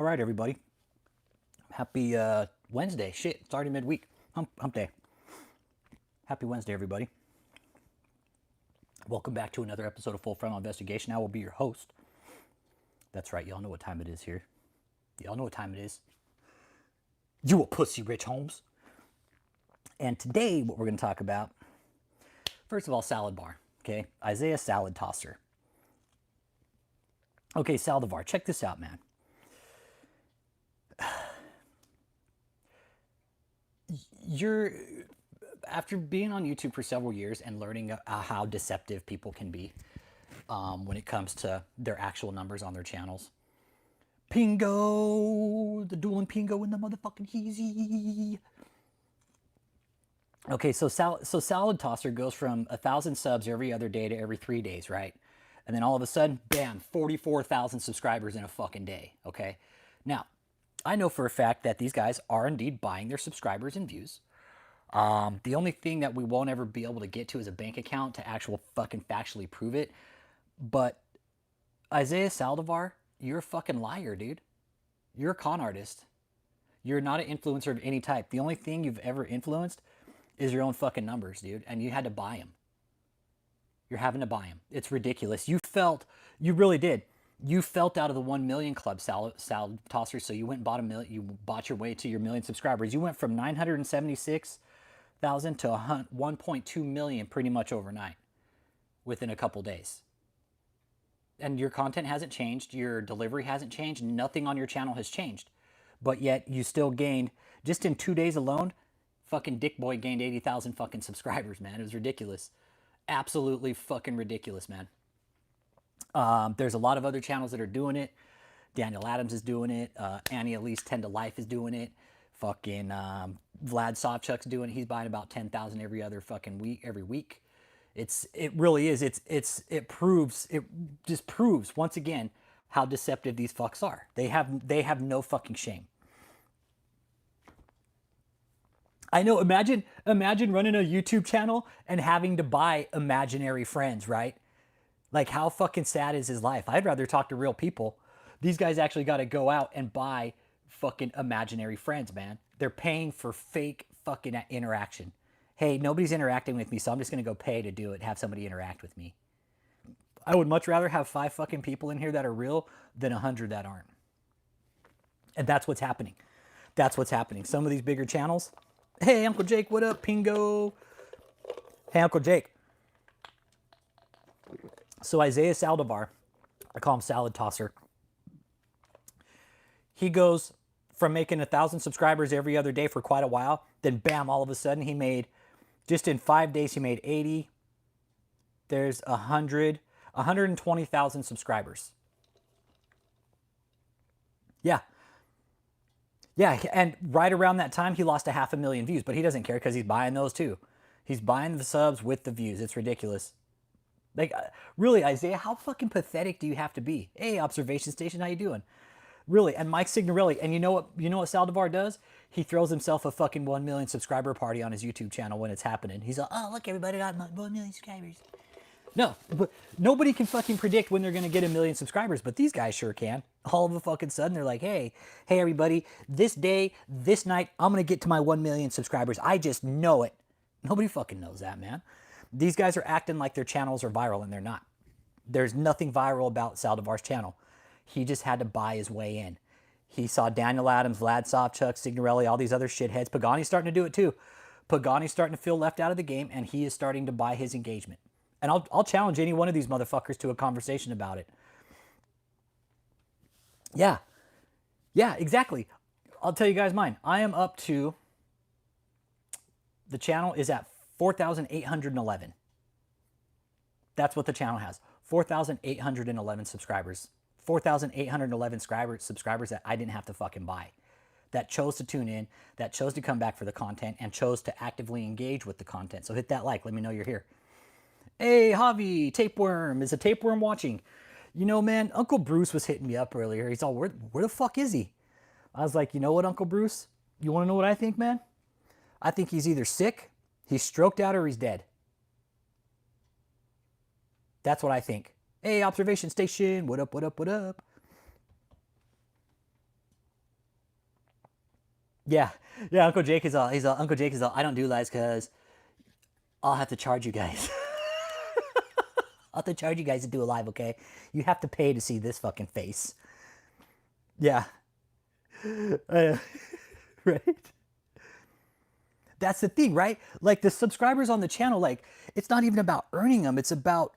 All right, everybody. Happy Wednesday. Shit, it's already midweek. Hump day. Happy Wednesday, everybody. Welcome back to another episode of Full Frontal Investigation. I will be your host. That's right, y'all know what time it is here. Y'all know what time it is. You a pussy, Rich Holmes. And today, what we're going to talk about, first of all, salad bar. Okay, Isaiah Salad Tosser. Okay, Saldivar, check this out, man. You're after being on YouTube for several years and learning how deceptive people can be when it comes to their actual numbers on their channels. Pingo, the dueling Pingo in the motherfucking heezy. Okay, so Salad Tosser goes from 1,000 subs every other day to every 3 days, right? And then all of a sudden, bam, 44,000 subscribers in a fucking day, okay? Now, I know for a fact that these guys are indeed buying their subscribers and views. The only thing that we won't ever be able to get to is a bank account to actual fucking factually prove it. But Isaiah Saldivar, you're a fucking liar, dude. You're a con artist. You're not an influencer of any type. The only thing you've ever influenced is your own fucking numbers, dude. And you had to buy them. You're having to buy them. It's ridiculous. You really did. You felt out of the 1 million club, Salad Tosser, so you went and bought you bought your way to your million subscribers. You went from 976,000 to 1.2 million pretty much overnight within a couple days. And your content hasn't changed, your delivery hasn't changed, nothing on your channel has changed. But yet you still gained, just in 2 days alone, fucking Dick Boy gained 80,000 fucking subscribers, man. It was ridiculous. Absolutely fucking ridiculous, man. There's a lot of other channels that are doing it. Daniel Adams is doing it. Annie Elise 10 to Life is doing it. Fucking Vlad Savchuk's doing it. He's buying about 10,000 every other fucking week, every week. It really is. It just proves once again how deceptive these fucks are. They have no fucking shame. I know, imagine running a YouTube channel and having to buy imaginary friends, right? Like, how fucking sad is his life? I'd rather talk to real people. These guys actually got to go out and buy fucking imaginary friends, man. They're paying for fake fucking interaction. Hey, nobody's interacting with me, so I'm just going to go pay to do it, have somebody interact with me. I would much rather have 5 fucking people in here that are real than 100 that aren't. And that's what's happening. That's what's happening. Some of these bigger channels. Hey, Uncle Jake, what up, Pingo? Hey, Uncle Jake. So Isaiah Saldivar, I call him Salad Tosser. He goes from making 1,000 subscribers every other day for quite a while. Then bam, all of a sudden he made, just in 5 days, he made 80. There's 120,000 subscribers. Yeah. Yeah, and right around that time, he lost 500,000 views, but he doesn't care because he's buying those too. He's buying the subs with the views. It's ridiculous. Like, really, Isaiah, how fucking pathetic do you have to be? Hey, Observation Station, how you doing? Really, and Mike Signorelli, and you know what Saldivar does? He throws himself a fucking 1 million subscriber party on his YouTube channel when it's happening. He's like, oh, look, everybody got 1 million subscribers. No, but nobody can fucking predict when they're going to get 1 million subscribers, but these guys sure can. All of a fucking sudden, they're like, hey, everybody, this day, this night, I'm going to get to my 1 million subscribers. I just know it. Nobody fucking knows that, man. These guys are acting like their channels are viral, and they're not. There's nothing viral about Saldivar's channel. He just had to buy his way in. He saw Daniel Adams, Vlad Savchuk, Signorelli, all these other shitheads. Pagani's starting to do it too. Pagani's starting to feel left out of the game, and he is starting to buy his engagement. And I'll challenge any one of these motherfuckers to a conversation about it. Yeah. Yeah, exactly. I'll tell you guys mine. I am up to, the channel is at 4,811. That's what the channel has. 4,811 subscribers. 4,811 subscribers that I didn't have to fucking buy. That chose to tune in, that chose to come back for the content, and chose to actively engage with the content. So hit that like. Let me know you're here. Hey, Javi, Tapeworm. Is a Tapeworm watching? You know, man, Uncle Bruce was hitting me up earlier. He's all, where the fuck is he? I was like, you know what, Uncle Bruce? You want to know what I think, man? I think he's either sick, he's stroked out, or he's dead. That's what I think. Hey, Observation Station. What up, what up, what up? Yeah, yeah. Uncle Jake is all. I don't do lives because I'll have to charge you guys. I'll have to charge you guys to do a live. Okay, you have to pay to see this fucking face. Yeah, right. That's the thing, right? Like the subscribers on the channel, like it's not even about earning them. It's about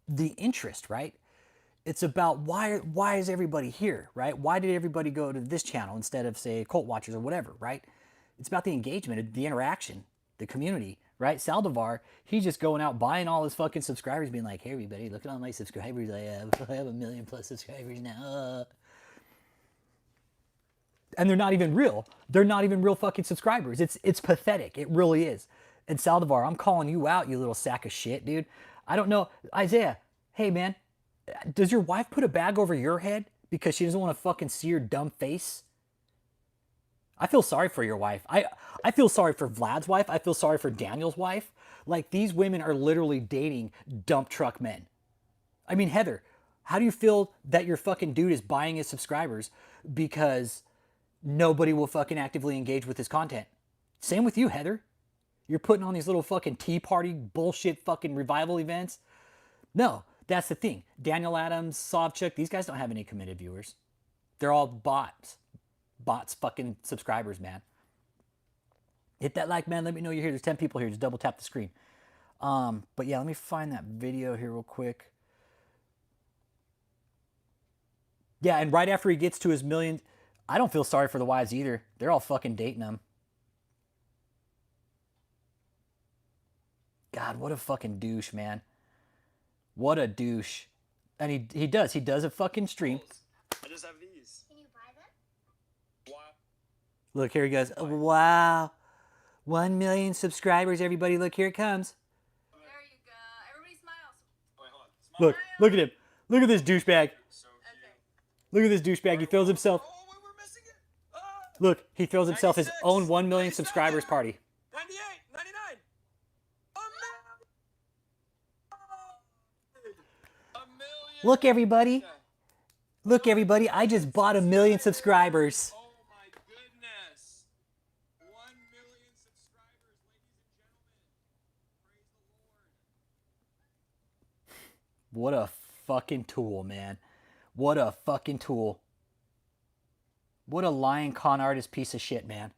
the interest, right? It's about why is everybody here, right? Why did everybody go to this channel instead of say Cult Watchers or whatever, right? It's about the engagement, the interaction, the community, right? Saldivar, he's just going out buying all his fucking subscribers, being like, "Hey everybody, look at all my subscribers I have. I have 1,000,000+ subscribers now." And they're not even real. They're not even real fucking subscribers. It's pathetic. It really is. And Saldivar, I'm calling you out, you little sack of shit, dude. I don't know, Isaiah. Hey man, does your wife put a bag over your head because she doesn't want to fucking see your dumb face? I feel sorry for your wife. I feel sorry for Vlad's wife. I feel sorry for Daniel's wife. Like these women are literally dating dump truck men. I mean, Heather, how do you feel that your fucking dude is buying his subscribers because nobody will fucking actively engage with his content? Same with you, Heather. You're putting on these little fucking tea party bullshit fucking revival events. No, that's the thing. Daniel Adams, Sovchuk, these guys don't have any committed viewers. They're all bots. Bots fucking subscribers, man. Hit that like, man. Let me know you're here. There's 10 people here. Just double tap the screen. But yeah, let me find that video here real quick. Yeah, and right after he gets to his million, I don't feel sorry for the wives either. They're all fucking dating him. God, what a fucking douche, man. What a douche. And he does a fucking stream. I just have these. Can you buy them? Wow. Look, here he goes. Wow. 1,000,000 subscribers, everybody. Look, here it comes. There you go. Everybody smiles. Wait, hold on. Look at him. Look at this douchebag. So cute. Okay. Look at this douchebag. He throws himself. Oh, wait, we're missing it. Ah! Look, he throws himself his 96, own 1,000,000 97, subscribers party. 98, 99. A million. Look, everybody. Look, everybody. I just bought 1,000,000 subscribers. Oh my goodness. 1,000,000 subscribers, ladies and gentlemen. Praise the Lord. What a fucking tool, man. What a fucking tool. What a lying con artist piece of shit, man.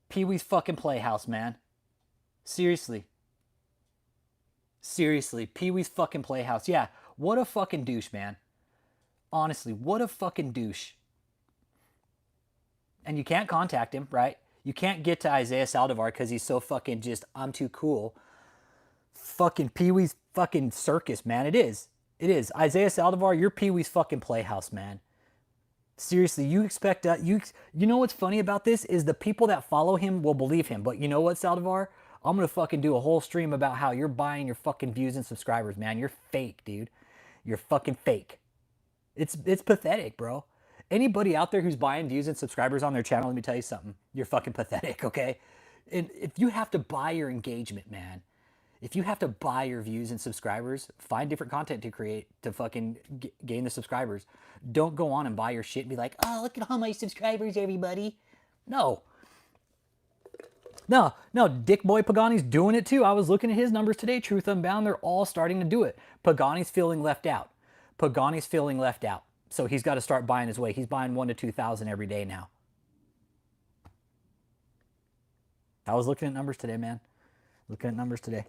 Pee-wee's fucking Playhouse, man. Seriously. Seriously. Pee-wee's fucking Playhouse. Yeah, what a fucking douche, man. Honestly, what a fucking douche. And you can't contact him, right? You can't get to Isaiah Saldivar because he's so fucking just, I'm too cool. Fucking Pee-wee's fucking circus, man. It is. It is. Isaiah Saldivar, you're Pee-wee's fucking Playhouse, man. Seriously, you expect you know what's funny about this is the people that follow him will believe him. But you know what, Saldivar? I'm gonna fucking do a whole stream about how you're buying your fucking views and subscribers, man. You're fake, dude. You're fucking fake. It's pathetic, bro. Anybody out there who's buying views and subscribers on their channel, let me tell you something. You're fucking pathetic, okay? And if you have to buy your engagement, man, if you have to buy your views and subscribers, find different content to create to fucking gain the subscribers. Don't go on and buy your shit and be like, oh, look at all my subscribers, everybody. No. No, Dick Boy Pagani's doing it too. I was looking at his numbers today, Truth Unbound. They're all starting to do it. Pagani's feeling left out. Pagani's feeling left out. So he's got to start buying his way. He's buying 1,000 to 2,000 every day now. I was looking at numbers today, man. Looking at numbers today.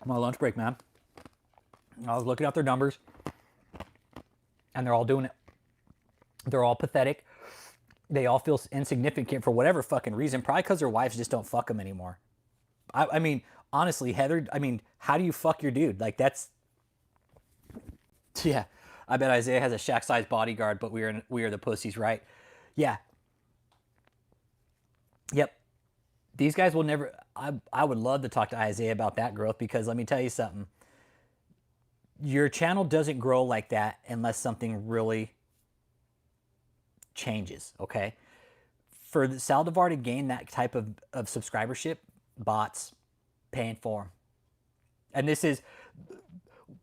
I'm on a lunch break, man. I was looking at their numbers, and they're all doing it. They're all pathetic. They all feel insignificant for whatever fucking reason. Probably because their wives just don't fuck them anymore. I mean, honestly, Heather, I mean, how do you fuck your dude? Like, that's... Yeah, I bet Isaiah has a shack-sized bodyguard, but we are the pussies, right? Yeah. Yep. These guys will never... I would love to talk to Isaiah about that growth because let me tell you something. Your channel doesn't grow like that unless something really changes, okay? For Saldivar to gain that type of subscribership, bots paying for him. And this is...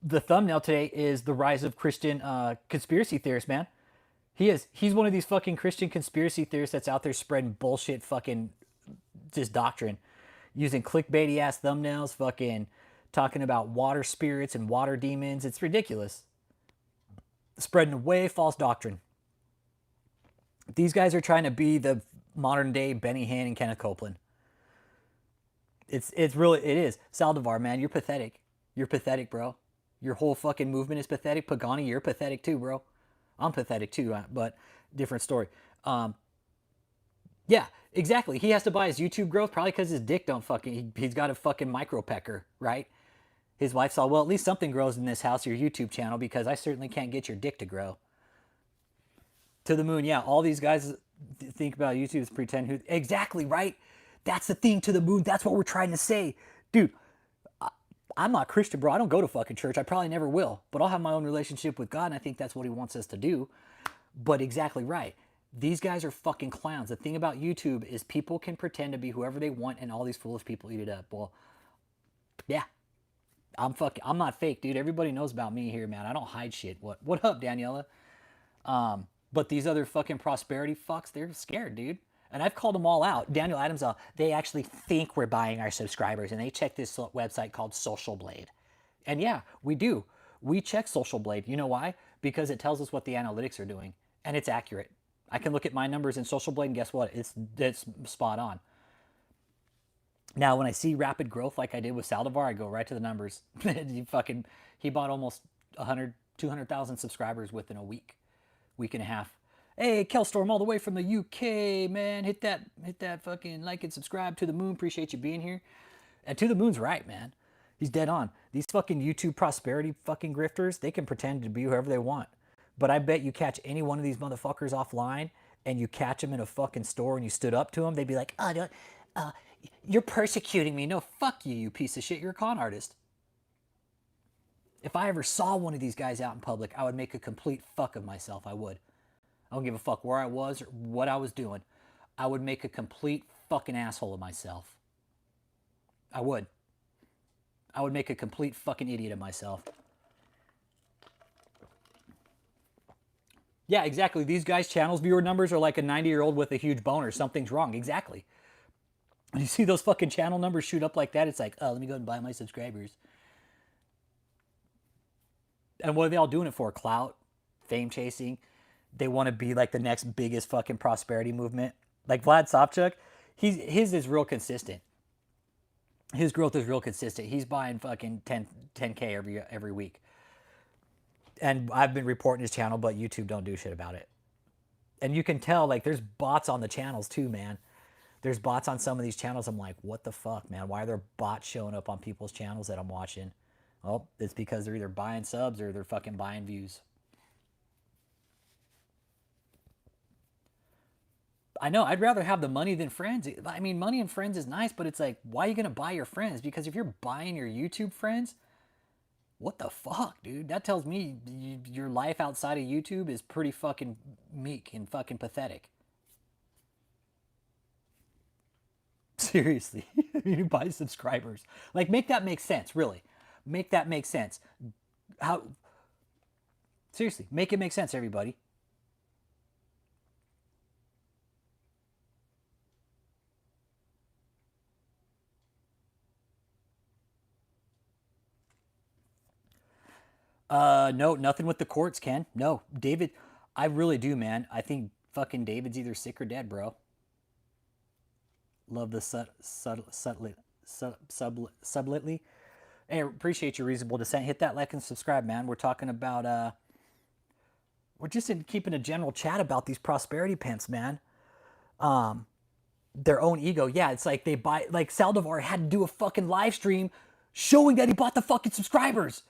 The thumbnail today is the rise of Christian conspiracy theorists, man. He is. He's one of these fucking Christian conspiracy theorists that's out there spreading bullshit fucking just doctrine. Using clickbaity ass thumbnails, fucking talking about water spirits and water demons. It's ridiculous. Spreading way false doctrine. These guys are trying to be the modern day Benny Hinn and Kenneth Copeland. It's really, it is. Saldivar, man, you're pathetic. You're pathetic, bro. Your whole fucking movement is pathetic. Pagani, you're pathetic too, bro. I'm pathetic too, but different story. Yeah, exactly. He has to buy his YouTube growth probably because his dick don't fucking, he's got a fucking micro pecker, right? His wife saw, well, at least something grows in this house, your YouTube channel, because I certainly can't get your dick to grow. To the moon, yeah. All these guys think about YouTube is pretend who, exactly, right? That's the thing, to the moon. That's what we're trying to say. Dude, I'm not Christian, bro. I don't go to fucking church. I probably never will. But I'll have my own relationship with God, and I think that's what he wants us to do. But exactly right. These guys are fucking clowns. The thing about YouTube is people can pretend to be whoever they want, and all these foolish people eat it up. Well, yeah. I'm not fake, dude. Everybody knows about me here, man. I don't hide shit. What up, Daniela? But these other fucking prosperity fucks, they're scared, dude. And I've called them all out. Daniel Adams, they actually think we're buying our subscribers, and they check this website called Social Blade. And yeah, we do. We check Social Blade. You know why? Because it tells us what the analytics are doing, and it's accurate. I can look at my numbers in Social Blade, and guess what? It's spot on. Now, when I see rapid growth like I did with Saldivar, I go right to the numbers. He bought almost 100, 200,000 subscribers within a week and a half. Hey, Kelstorm, all the way from the UK, man. Hit that fucking like and subscribe. To the moon. Appreciate you being here. And To the Moon's right, man. He's dead on. These fucking YouTube prosperity fucking grifters, they can pretend to be whoever they want. But I bet you catch any one of these motherfuckers offline and you catch them in a fucking store and you stood up to them, they'd be like, you're persecuting me. No, fuck you, you piece of shit. You're a con artist. If I ever saw one of these guys out in public, I would make a complete fuck of myself. I would. I don't give a fuck where I was or what I was doing. I would make a complete fucking asshole of myself. I would. I would make a complete fucking idiot of myself. Yeah, exactly. These guys' channels viewer numbers are like a 90-year-old with a huge boner. Something's wrong. Exactly. When you see those fucking channel numbers shoot up like that, it's like, oh, let me go and buy my subscribers. And what are they all doing it for? Clout? Fame chasing? They want to be like the next biggest fucking prosperity movement. Like Vlad Savchuk, his is real consistent. His growth is real consistent. He's buying fucking 10K every week. And I've been reporting his channel, but YouTube don't do shit about it. And you can tell, like, there's bots on the channels too, man. There's bots on some of these channels. I'm like, what the fuck, man? Why are there bots showing up on people's channels that I'm watching? Well, it's because they're either buying subs or they're fucking buying views. I know, I'd rather have the money than friends. I mean, money and friends is nice, but it's like, why are you going to buy your friends? Because if you're buying your YouTube friends, what the fuck, dude? That tells me your life outside of YouTube is pretty fucking meek and fucking pathetic. Seriously, you buy subscribers. Like, make that make sense, really. Make that make sense. How? Seriously, make it make sense, everybody. No, nothing with the courts, Ken. No, David, I really do, man. I think fucking David's either sick or dead, bro. Love the subtly. Hey, appreciate your reasonable dissent. Hit that like and subscribe, man. We're talking about, we're just keeping a general chat about these prosperity pimps, man. Their own ego. Yeah, it's like they buy, like Saldivar had to do a fucking live stream showing that he bought the fucking subscribers.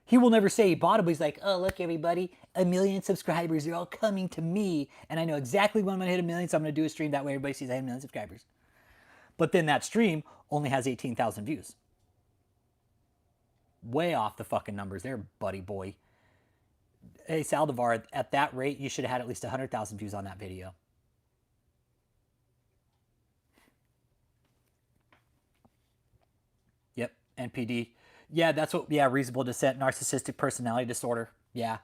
He will never say he bought it, but he's like, oh, look, everybody, 1 million subscribers. They're all coming to me. And I know exactly when I'm going to hit 1 million, so I'm going to do a stream. That way everybody sees I had 1 million subscribers. But then that stream only has 18,000 views. Way off the fucking numbers there, buddy boy. Hey, Saldivar, at that rate, you should have had at least 100,000 views on that video. Yep, NPD. Yeah, that's what, yeah, reasonable dissent, narcissistic personality disorder. Yeah.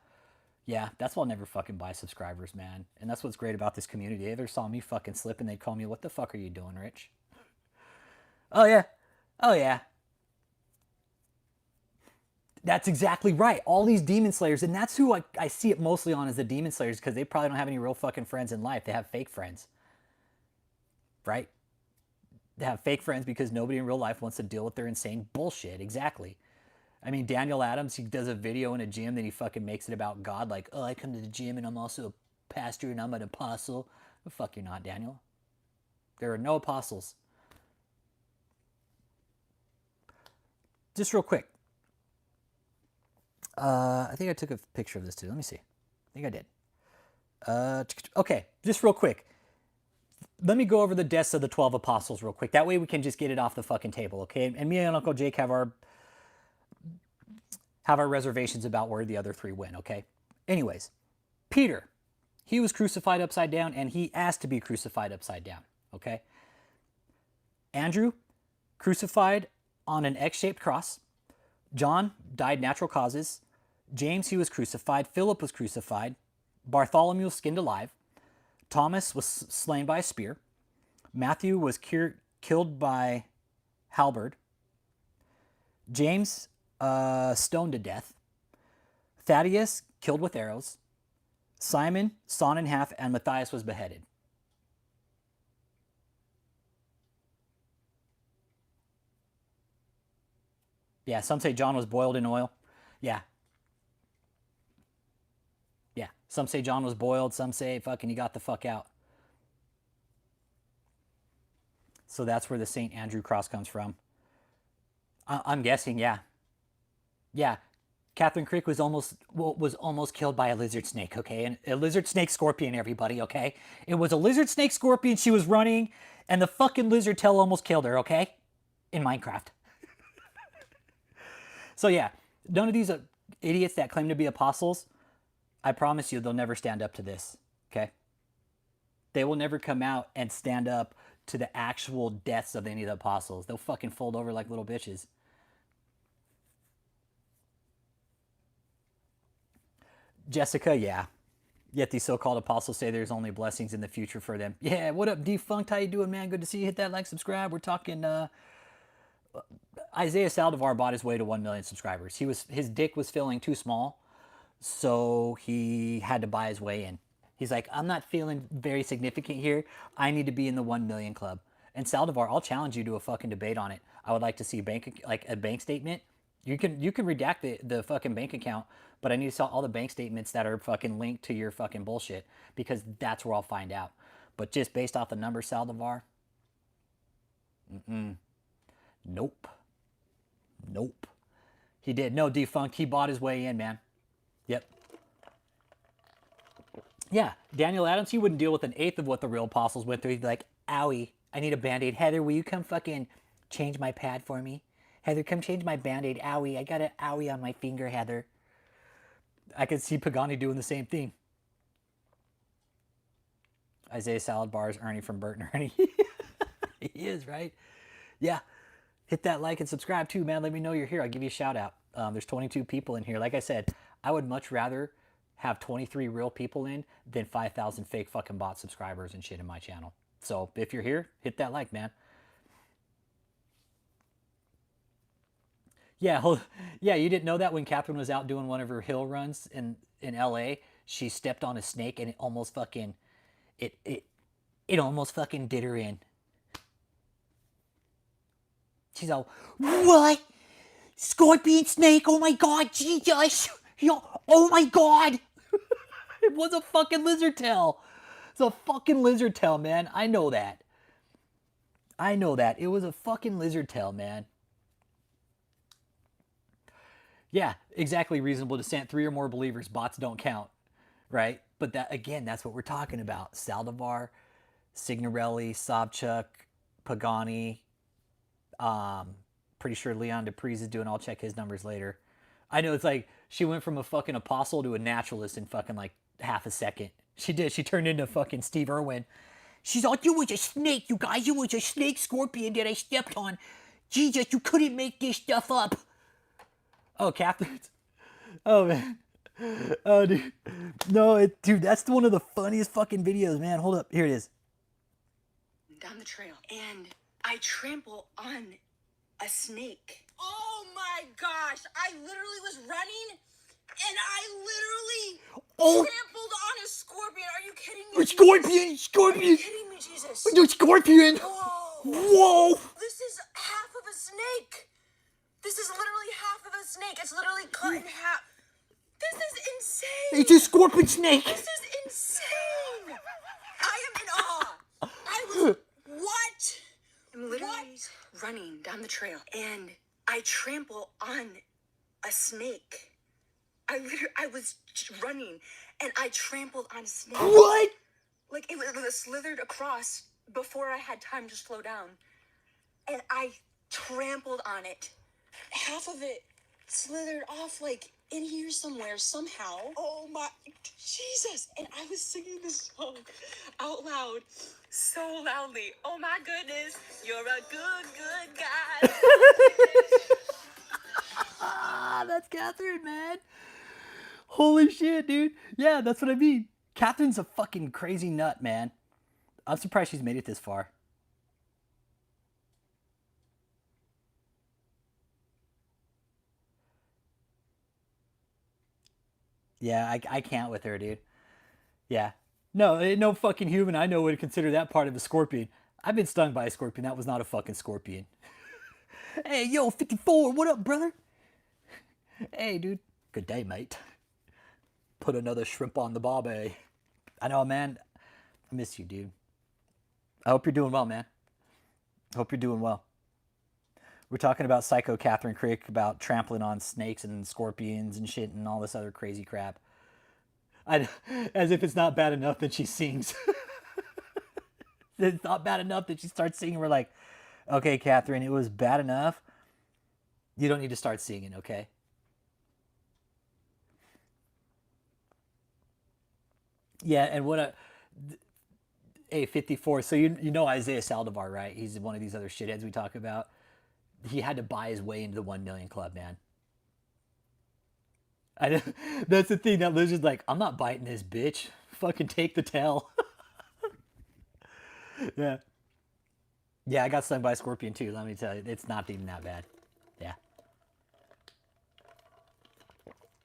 Yeah, that's why I'll never fucking buy subscribers, man. And that's what's great about this community. They ever saw me fucking slip and they'd call me, what the fuck are you doing, Rich? Oh, yeah. Oh, yeah. That's exactly right. All these demon slayers, and that's who I see it mostly on, is the demon slayers, because they probably don't have any real fucking friends in life. They have fake friends. Right? They have fake friends because nobody in real life wants to deal with their insane bullshit. Exactly. I mean, Daniel Adams, he does a video in a gym, then he fucking makes it about God, like, oh, I come to the gym and I'm also a pastor and I'm an apostle. The fuck you're not, Daniel. There are no apostles. Just real quick. I think I took a picture of this too. Let me see. I think I did. Okay, just real quick. Let me go over the deaths of the 12 apostles real quick. That way we can just get it off the fucking table, okay? And me and Uncle Jake have our reservations about where the other three went, okay? Anyways, Peter, he was crucified upside down and he asked to be crucified upside down, okay? Andrew, crucified on an X-shaped cross. John died natural causes. James, he was crucified. Philip was crucified. Bartholomew was skinned alive. Thomas was slain by a spear. Matthew was killed by halberd. James, stoned to death. Thaddeus, killed with arrows. Simon, sawn in half, and Matthias was beheaded. Yeah, some say John was boiled in oil. Yeah. Yeah. Some say John was boiled. Some say fucking he got the fuck out. So that's where the St. Andrew cross comes from. I'm guessing, yeah. Yeah. Catherine Crick was almost killed by a lizard snake, okay? And a lizard snake scorpion, everybody, okay? It was a lizard snake scorpion. She was running, and the fucking lizard tail almost killed her, okay? In Minecraft. So yeah, none of these idiots that claim to be apostles, I promise you they'll never stand up to this, okay? They will never come out and stand up to the actual deaths of any of the apostles. They'll fucking fold over like little bitches. Jessica, yeah. Yet these so-called apostles say there's only blessings in the future for them. Yeah, what up, Defunct? How you doing, man? Good to see you. Hit that like, subscribe. We're talking... Isaiah Saldivar bought his way to 1 million subscribers. His dick was feeling too small, so he had to buy his way in. He's like, I'm not feeling very significant here. I need to be in the 1 million club. And Saldivar, I'll challenge you to a fucking debate on it. I would like to see a bank statement. You can redact the fucking bank account, but I need to see all the bank statements that are fucking linked to your fucking bullshit, because that's where I'll find out. But just based off the numbers, Saldivar, nope. Nope. He did. No, Defunct. He bought his way in, man. Yep. Yeah, Daniel Adams, he wouldn't deal with an eighth of what the real apostles went through. He'd be like, owie, I need a Band-Aid. Heather, will you come fucking change my pad for me? Heather, come change my Band-Aid. Owie, I got an owie on my finger, Heather. I could see Pagani doing the same thing. Isaiah Salad Bar is Ernie from Bert and Ernie. He is, right? Yeah. Hit that like and subscribe too, man. Let me know you're here. I'll give you a shout out. There's 22 people in here. Like I said, I would much rather have 23 real people in than 5,000 fake fucking bot subscribers and shit in my channel. So if you're here, hit that like, man. Yeah, yeah. You didn't know that when Catherine was out doing one of her hill runs in LA, she stepped on a snake and it almost fucking it almost fucking did her in. She's all, what? Scorpion snake? Oh my god, Jesus! Oh my god! It was a fucking lizard tail. It's a fucking lizard tail, man. I know that. I know that. It was a fucking lizard tail, man. Yeah, exactly. Reasonable dissent. 3 or more believers. Bots don't count, right? But that, again, that's what we're talking about. Saldivar, Signorelli, Sobchuk, Pagani. Pretty sure Leon Dupreez is doing. I'll check his numbers later. I know it's like she went from a fucking apostle to a naturalist in fucking like half a second. She did. She turned into fucking Steve Irwin. She's like, you was a snake, you guys. You was a snake scorpion that I stepped on. Jesus, you couldn't make this stuff up. Oh, Catherine. Oh, man. Oh, dude. No, dude, that's one of the funniest fucking videos, man. Hold up. Here it is. Down the trail, and I trample on a snake. Oh my gosh! I literally was running, and I literally Oh. trampled on a scorpion. Are you kidding me? A Jesus? scorpion! Are you Scorpion! kidding me, Jesus? A scorpion! Whoa! Whoa! This is half of a snake. This is literally half of a snake. It's literally cut in half. This is insane. It's a scorpion snake! This is insane. I am in awe. I was what? I'm literally running down the trail, and I trample on a snake. I was running, and I trampled on a snake. What? Like it was slithered across before I had time to slow down, and I trampled on it. Half of it slithered off, like in here somewhere, somehow. Oh my Jesus! And I was singing this song out loud, so loudly. Oh my goodness, you're a good guy. Ah, that's Catherine, man. Holy shit, dude. Yeah, that's what I mean. Catherine's a fucking crazy nut, man. I'm surprised she's made it this far. Yeah, I can't with her, dude. Yeah. No, ain't no fucking human I know would consider that part of a scorpion. I've been stung by a scorpion. That was not a fucking scorpion. Hey, yo, 54, what up, brother? Hey, dude. Good day, mate. Put another shrimp on the barbie. I know, man. I miss you, dude. I hope you're doing well, man. I hope you're doing well. We're talking about Psycho Catherine Crick, about trampling on snakes and scorpions and shit and all this other crazy crap. As if it's not bad enough that she sings. It's not bad enough that she starts singing. We're like, okay, Catherine, it was bad enough. You don't need to start singing, okay? Yeah, and hey, 54. So you know Isaiah Saldivar, right? He's one of these other shitheads we talk about. He had to buy his way into the 1 million club, man. That's the thing that Liz is like, I'm not biting this bitch. Fucking take the tail. Yeah. Yeah, I got stung by a scorpion too. Let me tell you, it's not even that bad. Yeah.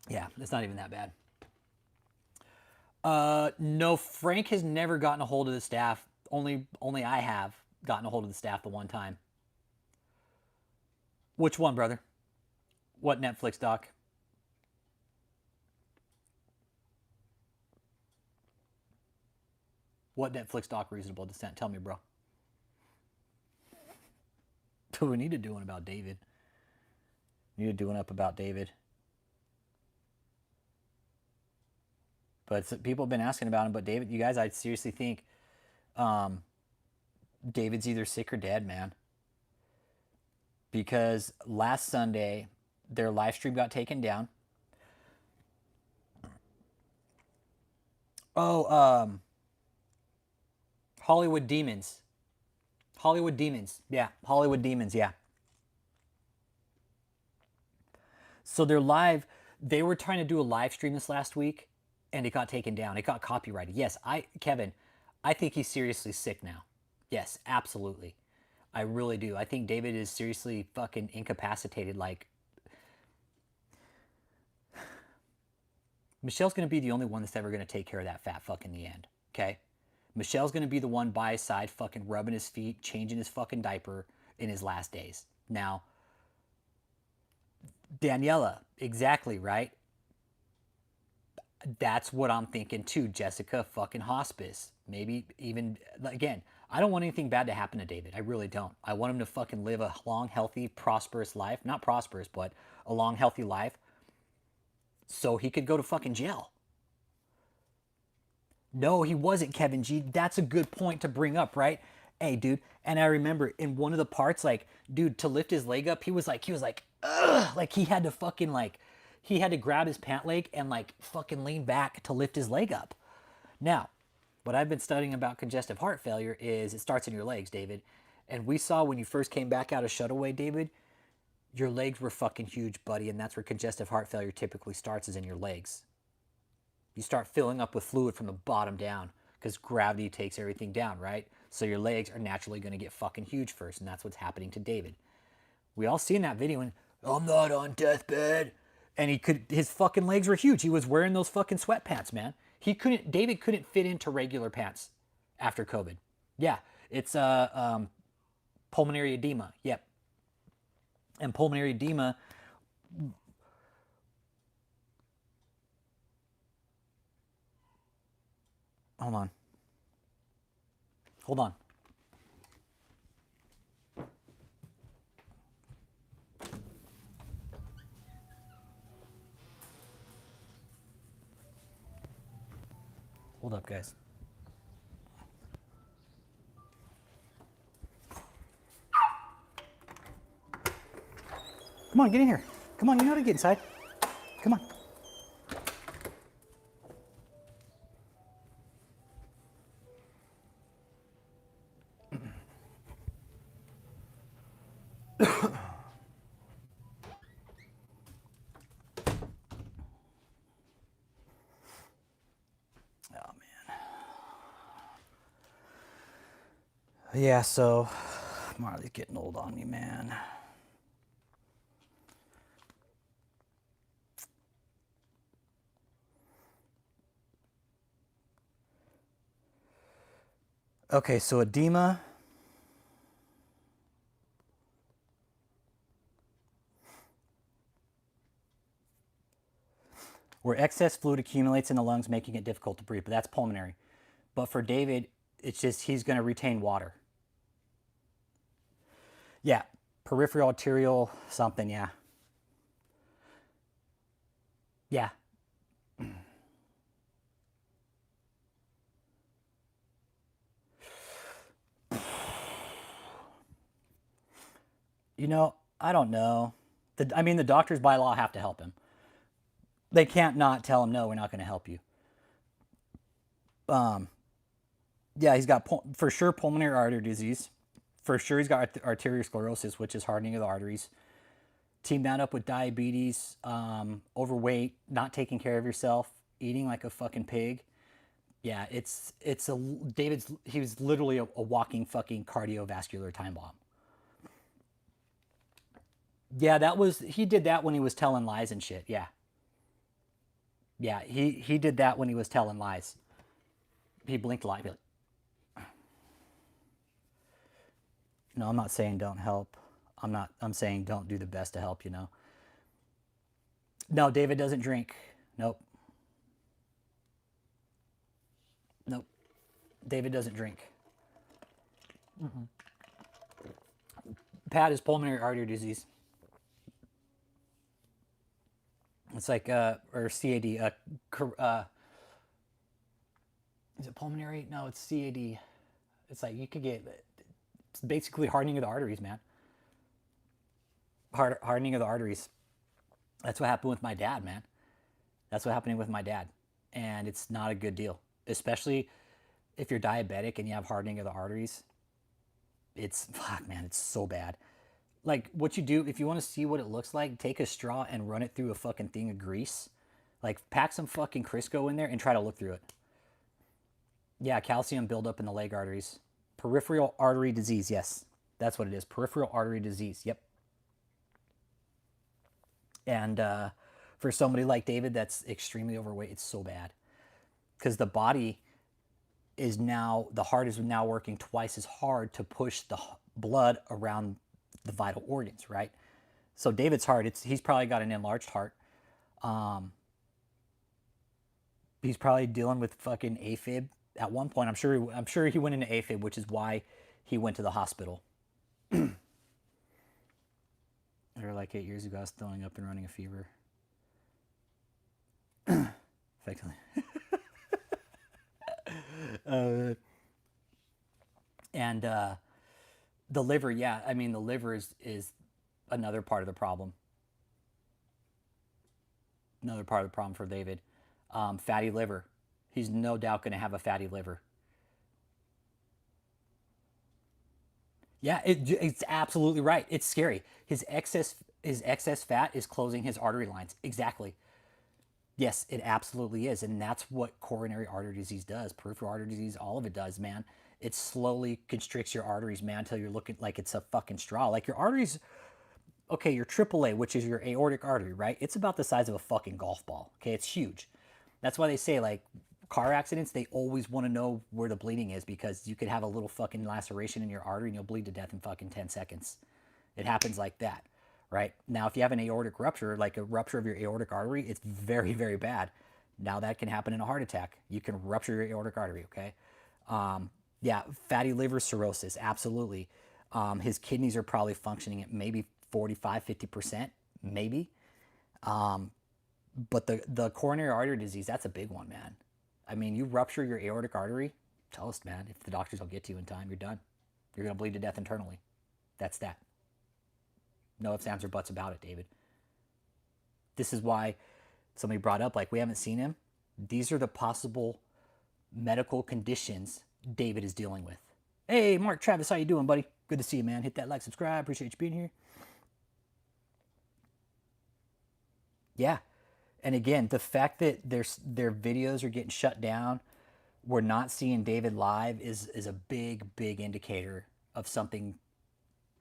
Yeah, it's not even that bad. No, Frank has never gotten a hold of the staff. Only I have gotten a hold of the staff the one time. Which one, brother? What Netflix doc? What Netflix doc Reasonable Descent? Tell me, bro. We need to do one about David. We need to do one up about David. But people have been asking about him. But David, you guys, I seriously think David's either sick or dead, man. Because last Sunday, their live stream got taken down. Oh, Hollywood Demons. Hollywood Demons. Yeah, Hollywood Demons, yeah. So they were trying to do a live stream this last week, and it got taken down. It got copyrighted. Yes, Kevin, I think he's seriously sick now. Yes, absolutely. I really do. I think David is seriously fucking incapacitated. Like, Michelle's going to be the only one that's ever going to take care of that fat fuck in the end, okay? Michelle's going to be the one by his side fucking rubbing his feet, changing his fucking diaper in his last days. Now, Daniela, exactly, right? That's what I'm thinking too. Jessica, fucking hospice. Maybe even, again, I don't want anything bad to happen to David. I really don't. I want him to fucking live a long, healthy, prosperous life. Not prosperous, but a long, healthy life. So he could go to fucking jail. No, he wasn't, Kevin G. That's a good point to bring up, right? Hey, dude. And I remember in one of the parts, like, dude, to lift his leg up, he was like, ugh. Like, he had to fucking, like, he had to grab his pant leg and, like, fucking lean back to lift his leg up. Now, what I've been studying about congestive heart failure is it starts in your legs, David. And we saw when you first came back out of Shutaway, David, your legs were fucking huge, buddy. And that's where congestive heart failure typically starts, is in your legs. You start filling up with fluid from the bottom down because gravity takes everything down, right? So your legs are naturally going to get fucking huge first, and that's what's happening to David. We all seen that video, and I'm not on deathbed, and his fucking legs were huge. He was wearing those fucking sweatpants, man. David couldn't fit into regular pants after COVID. Yeah, it's pulmonary edema. Yep, and pulmonary edema. Hold on. Hold on. Hold up, guys. Come on, get in here. Come on, you know how to get inside. Come on. Oh, man. Yeah, so Marley's getting old on me, man. Okay, so edema. Where excess fluid accumulates in the lungs, making it difficult to breathe, but that's pulmonary. But for David, it's just he's going to retain water. Yeah, peripheral arterial something, yeah. Yeah. You know, I don't know. The doctors by law have to help him. They can't not tell him, no, we're not going to help you. Yeah, he's got, for sure, pulmonary artery disease. For sure, he's got arteriosclerosis, which is hardening of the arteries. Team that up with diabetes, overweight, not taking care of yourself, eating like a fucking pig. Yeah, he was literally a walking fucking cardiovascular time bomb. Yeah, he did that when he was telling lies and shit. Yeah. Yeah, he did that when he was telling lies. He blinked a lot. No, I'm not saying don't help. I'm saying don't do the best to help, you know. No, David doesn't drink. Nope. Nope. David doesn't drink. Pat is pulmonary artery disease. It's like, or CAD. Is it pulmonary? No, it's CAD. It's like you could get, it's basically hardening of the arteries, man. Hardening of the arteries. That's what happened with my dad, man. That's what happened with my dad. And it's not a good deal. Especially if you're diabetic and you have hardening of the arteries. Fuck, man, it's so bad. Like, what you do, if you want to see what it looks like, take a straw and run it through a fucking thing of grease. Like, pack some fucking Crisco in there and try to look through it. Yeah, calcium buildup in the leg arteries. Peripheral artery disease, yes. That's what it is. Peripheral artery disease, yep. And for somebody like David that's extremely overweight, it's so bad. Because the body the heart is now working twice as hard to push the blood around the vital organs, right? So David's heart, he's probably got an enlarged heart. He's probably dealing with fucking AFib at one point. I'm sure he went into AFib, which is why he went to the hospital. Or like 8 years ago, I was throwing up and running a fever. Effectively. And the liver, yeah, I mean, the liver is another part of the problem. Another part of the problem for David. Fatty liver. He's no doubt going to have a fatty liver. Yeah, it's absolutely right. It's scary. His excess fat is closing his artery lines. Exactly. Yes, it absolutely is. And that's what coronary artery disease does. Peripheral artery disease, all of it does, man. It slowly constricts your arteries, man, until you're looking like it's a fucking straw. Like your arteries, okay, your AAA, which is your aortic artery, right? It's about the size of a fucking golf ball. Okay, it's huge. That's why they say, like, car accidents, they always want to know where the bleeding is, because you could have a little fucking laceration in your artery and you'll bleed to death in fucking 10 seconds. It happens like that, right? Now, if you have an aortic rupture, like a rupture of your aortic artery, it's very, very bad. Now, that can happen in a heart attack. You can rupture your aortic artery, okay? Yeah, fatty liver cirrhosis, absolutely. His kidneys are probably functioning at maybe 45, 50%, maybe. But the coronary artery disease, that's a big one, man. I mean, you rupture your aortic artery, toast, man. If the doctors don't get to you in time, you're done. You're going to bleed to death internally. That's that. No ifs, ands, or buts about it, David. This is why somebody brought up, like, we haven't seen him. These are the possible medical conditions David is dealing with. Hey, Mark Travis, how you doing, buddy? Good to see you, man. Hit that like, subscribe. Appreciate you being here. Yeah. And again, the fact that their videos are getting shut down, we're not seeing David live is a big, big indicator of something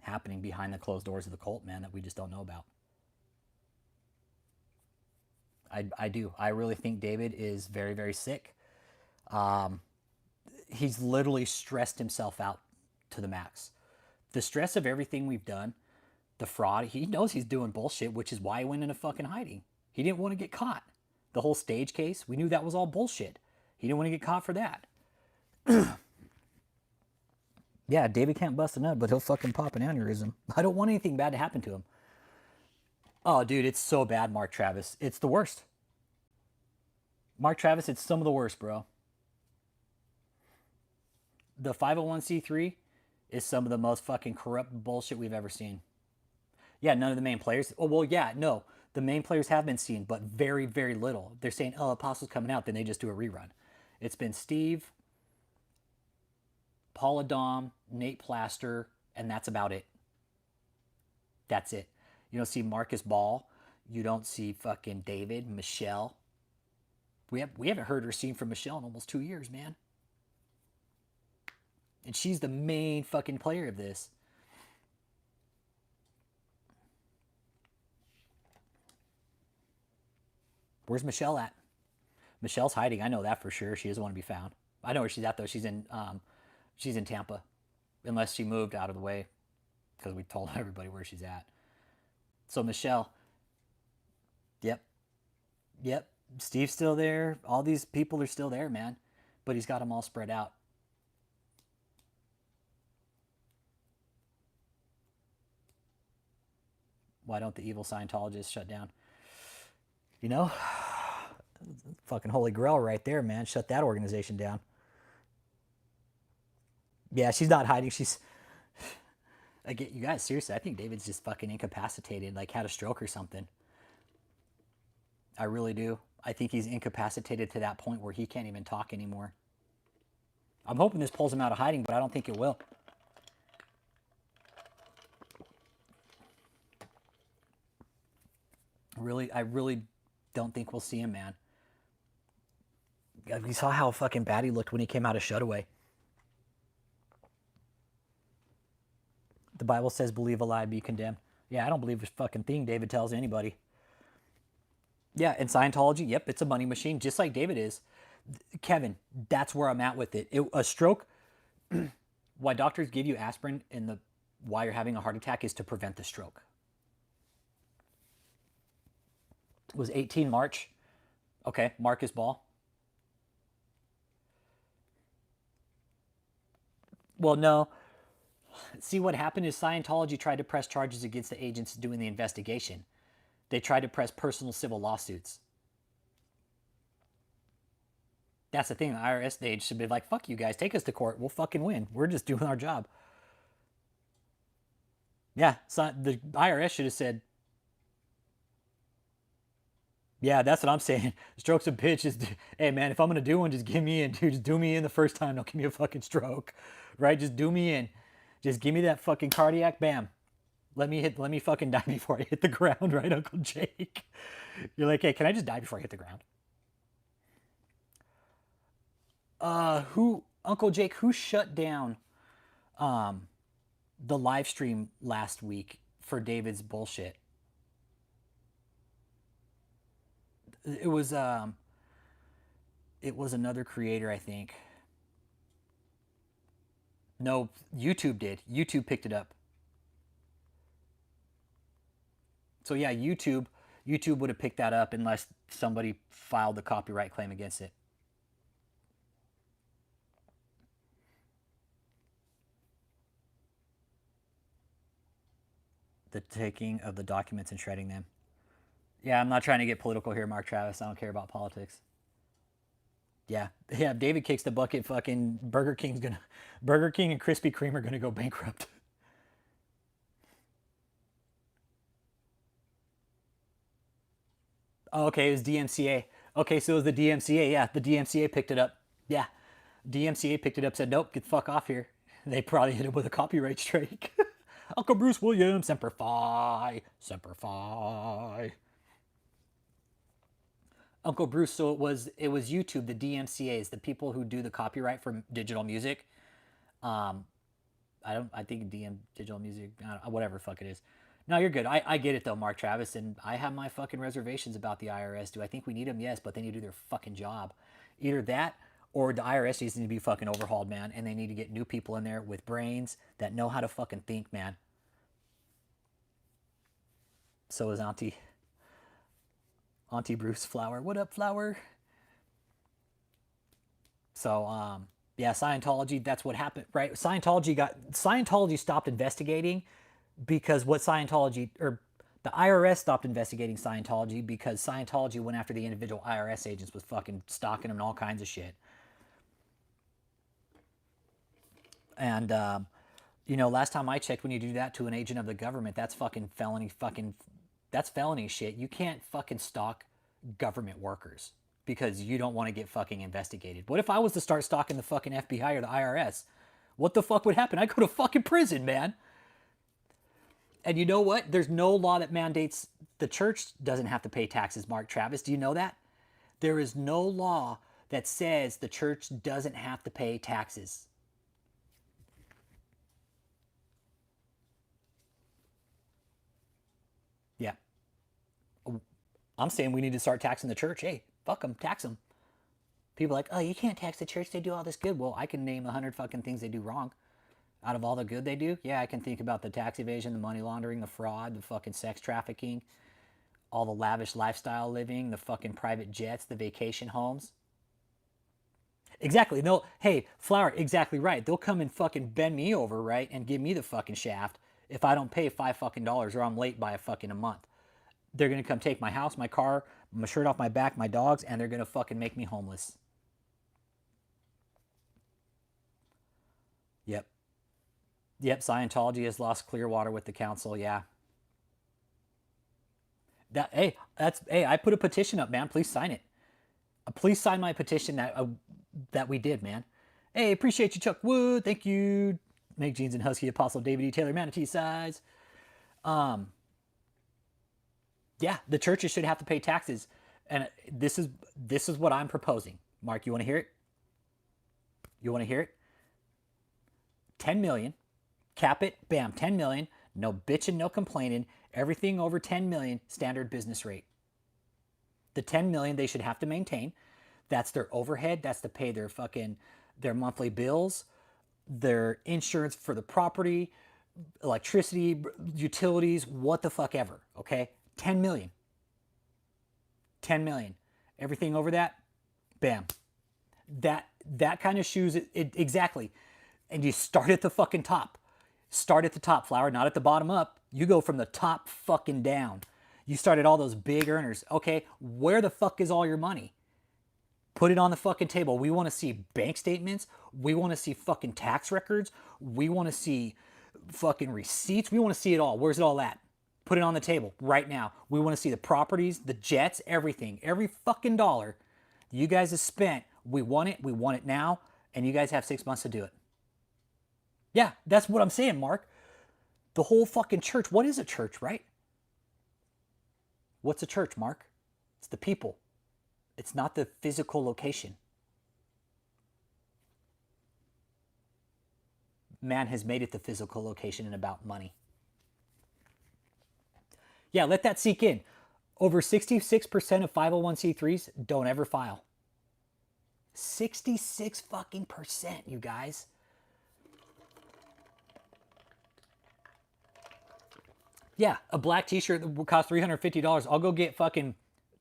happening behind the closed doors of the cult, man, that we just don't know about. I do. I really think David is very, very sick. He's literally stressed himself out to the max. The stress of everything we've done, the fraud, he knows he's doing bullshit, which is why he went into fucking hiding. He didn't want to get caught. The whole stage case, we knew that was all bullshit. He didn't want to get caught for that. Yeah, David can't bust a nut, but he'll fucking pop an aneurysm. I don't want anything bad to happen to him. Oh, dude, it's so bad, Mark Travis. It's the worst. Mark Travis, it's some of the worst, bro. The 501c3 is some of the most fucking corrupt bullshit we've ever seen. Yeah, none of the main players. Oh, well, yeah, no. The main players have been seen, but very, very little. They're saying, oh, Apostle's coming out, then they just do a rerun. It's been Steve, Paul Adam, Nate Plaster, and that's about it. That's it. You don't see Marcus Ball. You don't see fucking David, Michelle. We haven't heard or seen from Michelle in almost 2 years, man. And she's the main fucking player of this. Where's Michelle at? Michelle's hiding. I know that for sure. She doesn't want to be found. I know where she's at, though. She's in Tampa. Unless she moved out of the way. Because we told everybody where she's at. So Michelle. Yep. Steve's still there. All these people are still there, man. But he's got them all spread out. Why don't the evil Scientologists shut down? You know? Fucking holy grail right there, man. Shut that organization down. Yeah, she's not hiding. She's... Again, you guys, seriously, I think David's just fucking incapacitated, like had a stroke or something. I really do. I think he's incapacitated to that point where he can't even talk anymore. I'm hoping this pulls him out of hiding, but I don't think it will. I really don't think we'll see him, man. We saw how fucking bad he looked when he came out of Shutaway. The Bible says, believe a lie, be condemned. Yeah, I don't believe a fucking thing David tells anybody. Yeah, and Scientology, yep, it's a money machine, just like David is. Kevin, that's where I'm at with it. A stroke, why doctors give you aspirin and why you're having a heart attack is to prevent the stroke. It was 18 March. Okay, Marcus Ball. Well, no. See, what happened is Scientology tried to press charges against the agents doing the investigation. They tried to press personal civil lawsuits. That's the thing. The IRS, they should be like, fuck you guys. Take us to court. We'll fucking win. We're just doing our job. Yeah, so the IRS should have said, yeah, that's what I'm saying. Stroke's a bitch. Hey, man, if I'm going to do one, just give me in, dude. Just do me in the first time. Don't give me a fucking stroke, right? Just do me in. Just give me that fucking cardiac, bam. Let me fucking die before I hit the ground, right, Uncle Jake? You're like, hey, can I just die before I hit the ground? Who, Uncle Jake, who shut down the live stream last week for David's bullshit? It was another creator, I think. No, YouTube did. YouTube picked it up. So yeah, YouTube would have picked that up unless somebody filed a copyright claim against it. The taking of the documents and shredding them. Yeah, I'm not trying to get political here, Mark Travis. I don't care about politics. Yeah, yeah. If David kicks the bucket, fucking Burger King and Krispy Kreme are gonna go bankrupt. Oh, okay, it was DMCA. Okay, so it was the DMCA. Yeah, the DMCA picked it up. Yeah, DMCA picked it up. Said nope, get the fuck off here. They probably hit him with a copyright strike. Uncle Bruce Williams, Semper Fi, Semper Fi. Uncle Bruce. So it was YouTube, the DMCA's, the people who do the copyright for digital music. I think digital music, whatever the fuck it is. No, you're good. I get it though, Mark Travis, and I have my fucking reservations about the IRS. Do I think we need them? Yes, but they need to do their fucking job. Either that or the IRS needs to be fucking overhauled, man, and they need to get new people in there with brains that know how to fucking think, man. So is Auntie Bruce Flower. What up, Flower? So yeah, Scientology, that's what happened, right? Scientology stopped investigating because the IRS stopped investigating Scientology because Scientology went after the individual IRS agents, was fucking stalking them and all kinds of shit. And last time I checked, when you do that to an agent of the government, that's fucking felony. That's felony shit. You can't fucking stalk government workers because you don't want to get fucking investigated. What if I was to start stalking the fucking FBI or the IRS? What the fuck would happen? I'd go to fucking prison, man. And you know what? There's no law that mandates the church doesn't have to pay taxes, Mark Travis. Do you know that? There is no law that says the church doesn't have to pay taxes. Yeah. I'm saying we need to start taxing the church. Hey, fuck them, tax them. People are like, oh, you can't tax the church. They do all this good. Well, I can name 100 fucking things they do wrong. Out of all the good they do, yeah, I can think about the tax evasion, the money laundering, the fraud, the fucking sex trafficking, all the lavish lifestyle living, the fucking private jets, the vacation homes. Exactly. No, hey, Flower, exactly right. They'll come and fucking bend me over, right, and give me the fucking shaft if I don't pay $5 fucking or I'm late by a month. They're gonna come take my house, my car, my shirt off my back, my dogs, and they're gonna fucking make me homeless. Yep. Yep, Scientology has lost Clearwater with the council, yeah. I put a petition up, man. Please sign it. Please sign my petition that we did, man. Hey, appreciate you, Chuck Wood. Thank you. Make Jeans and Husky Apostle David E. Taylor Manatee size. Yeah, the churches should have to pay taxes. And this is what I'm proposing. Mark, you want to hear it? You want to hear it? 10 million. Cap it. Bam, 10 million. No bitching, no complaining. Everything over 10 million, standard business rate. The 10 million they should have to maintain. That's their overhead. That's to pay their monthly bills, their insurance for the property, electricity, utilities, what the fuck ever. Okay? 10 million. 10 million. Everything over that, bam. That kind of shoes it exactly. And you start at the fucking top. Start at the top, Flower, not at the bottom up. You go from the top fucking down. You started all those big earners. Okay, where the fuck is all your money? Put it on the fucking table. We want to see bank statements. We want to see fucking tax records. We want to see fucking receipts. We want to see it all. Where's it all at? Put it on the table right now. We want to see the properties, the jets, everything. Every fucking dollar you guys have spent. We want it. We want it now. And you guys have 6 months to do it. Yeah, that's what I'm saying, Mark. The whole fucking church. What is a church, right? What's a church, Mark? It's the people. It's not the physical location. man has made it the physical location and about money. Yeah, let that sink in. Over 66% of 501c3s don't ever file. 66 fucking percent, you guys. Yeah, a black t-shirt that will cost $350. I'll go get fucking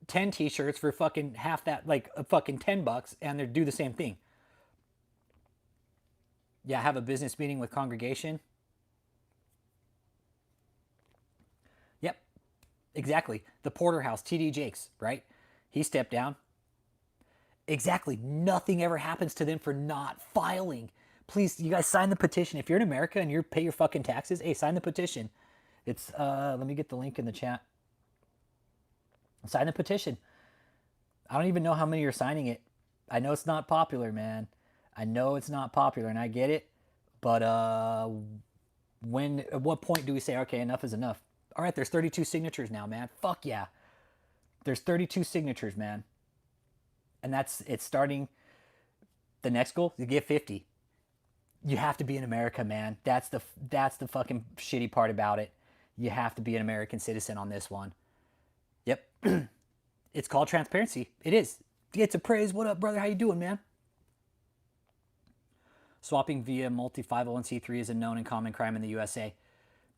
10 t-shirts for fucking half that, like a fucking $10, and they do the same thing. Yeah, have a business meeting with congregation. Yep, exactly. The Porterhouse, TD Jakes, right? He stepped down. Exactly. Nothing ever happens to them for not filing. Please, you guys sign the petition. If you're in America and you pay your fucking taxes, hey, sign the petition. It's, let me get the link in the chat. Sign the petition. I don't even know how many are signing it. I know it's not popular, man. I know it's not popular, and I get it. But at what point do we say, okay, enough is enough? All right, there's 32 signatures now, man. Fuck yeah. There's 32 signatures, man. And it's starting. The next goal, you get 50. You have to be in America, man. That's the fucking shitty part about it. You have to be an American citizen on this one. Yep. It's called transparency. It is. It's a praise. What up, brother? How you doing, man? Swapping via multi 501c3 is a known and common crime in the USA.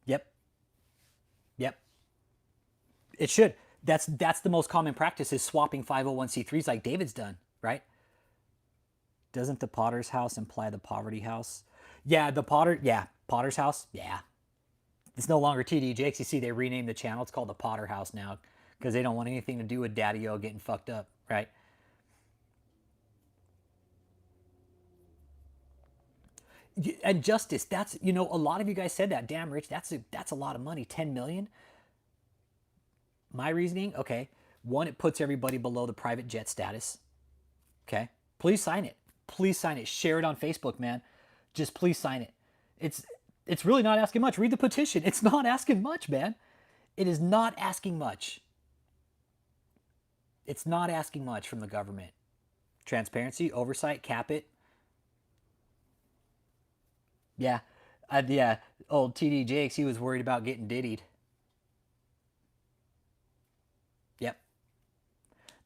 Yep. Yep. It should. That's the most common practice, is swapping 501c3s like David's done, right? Doesn't the Potter's house imply the poverty house? Yeah, Potter's house. Yeah. It's no longer TD Jakes. You see, they renamed the channel. It's called the Potter House now because they don't want anything to do with Daddy-O getting fucked up, right? And justice, that's, a lot of you guys said that. Damn, Rich, that's a lot of money. 10 million. My reasoning, okay. One, it puts everybody below the private jet status. Okay. Please sign it. Please sign it. Share it on Facebook, man. Just please sign it. It's really not asking much. Read the petition. It's not asking much, man. It is not asking much. It's not asking much from the government. Transparency, oversight, cap it. Yeah. Old TD Jakes, he was worried about getting diddied. Yep.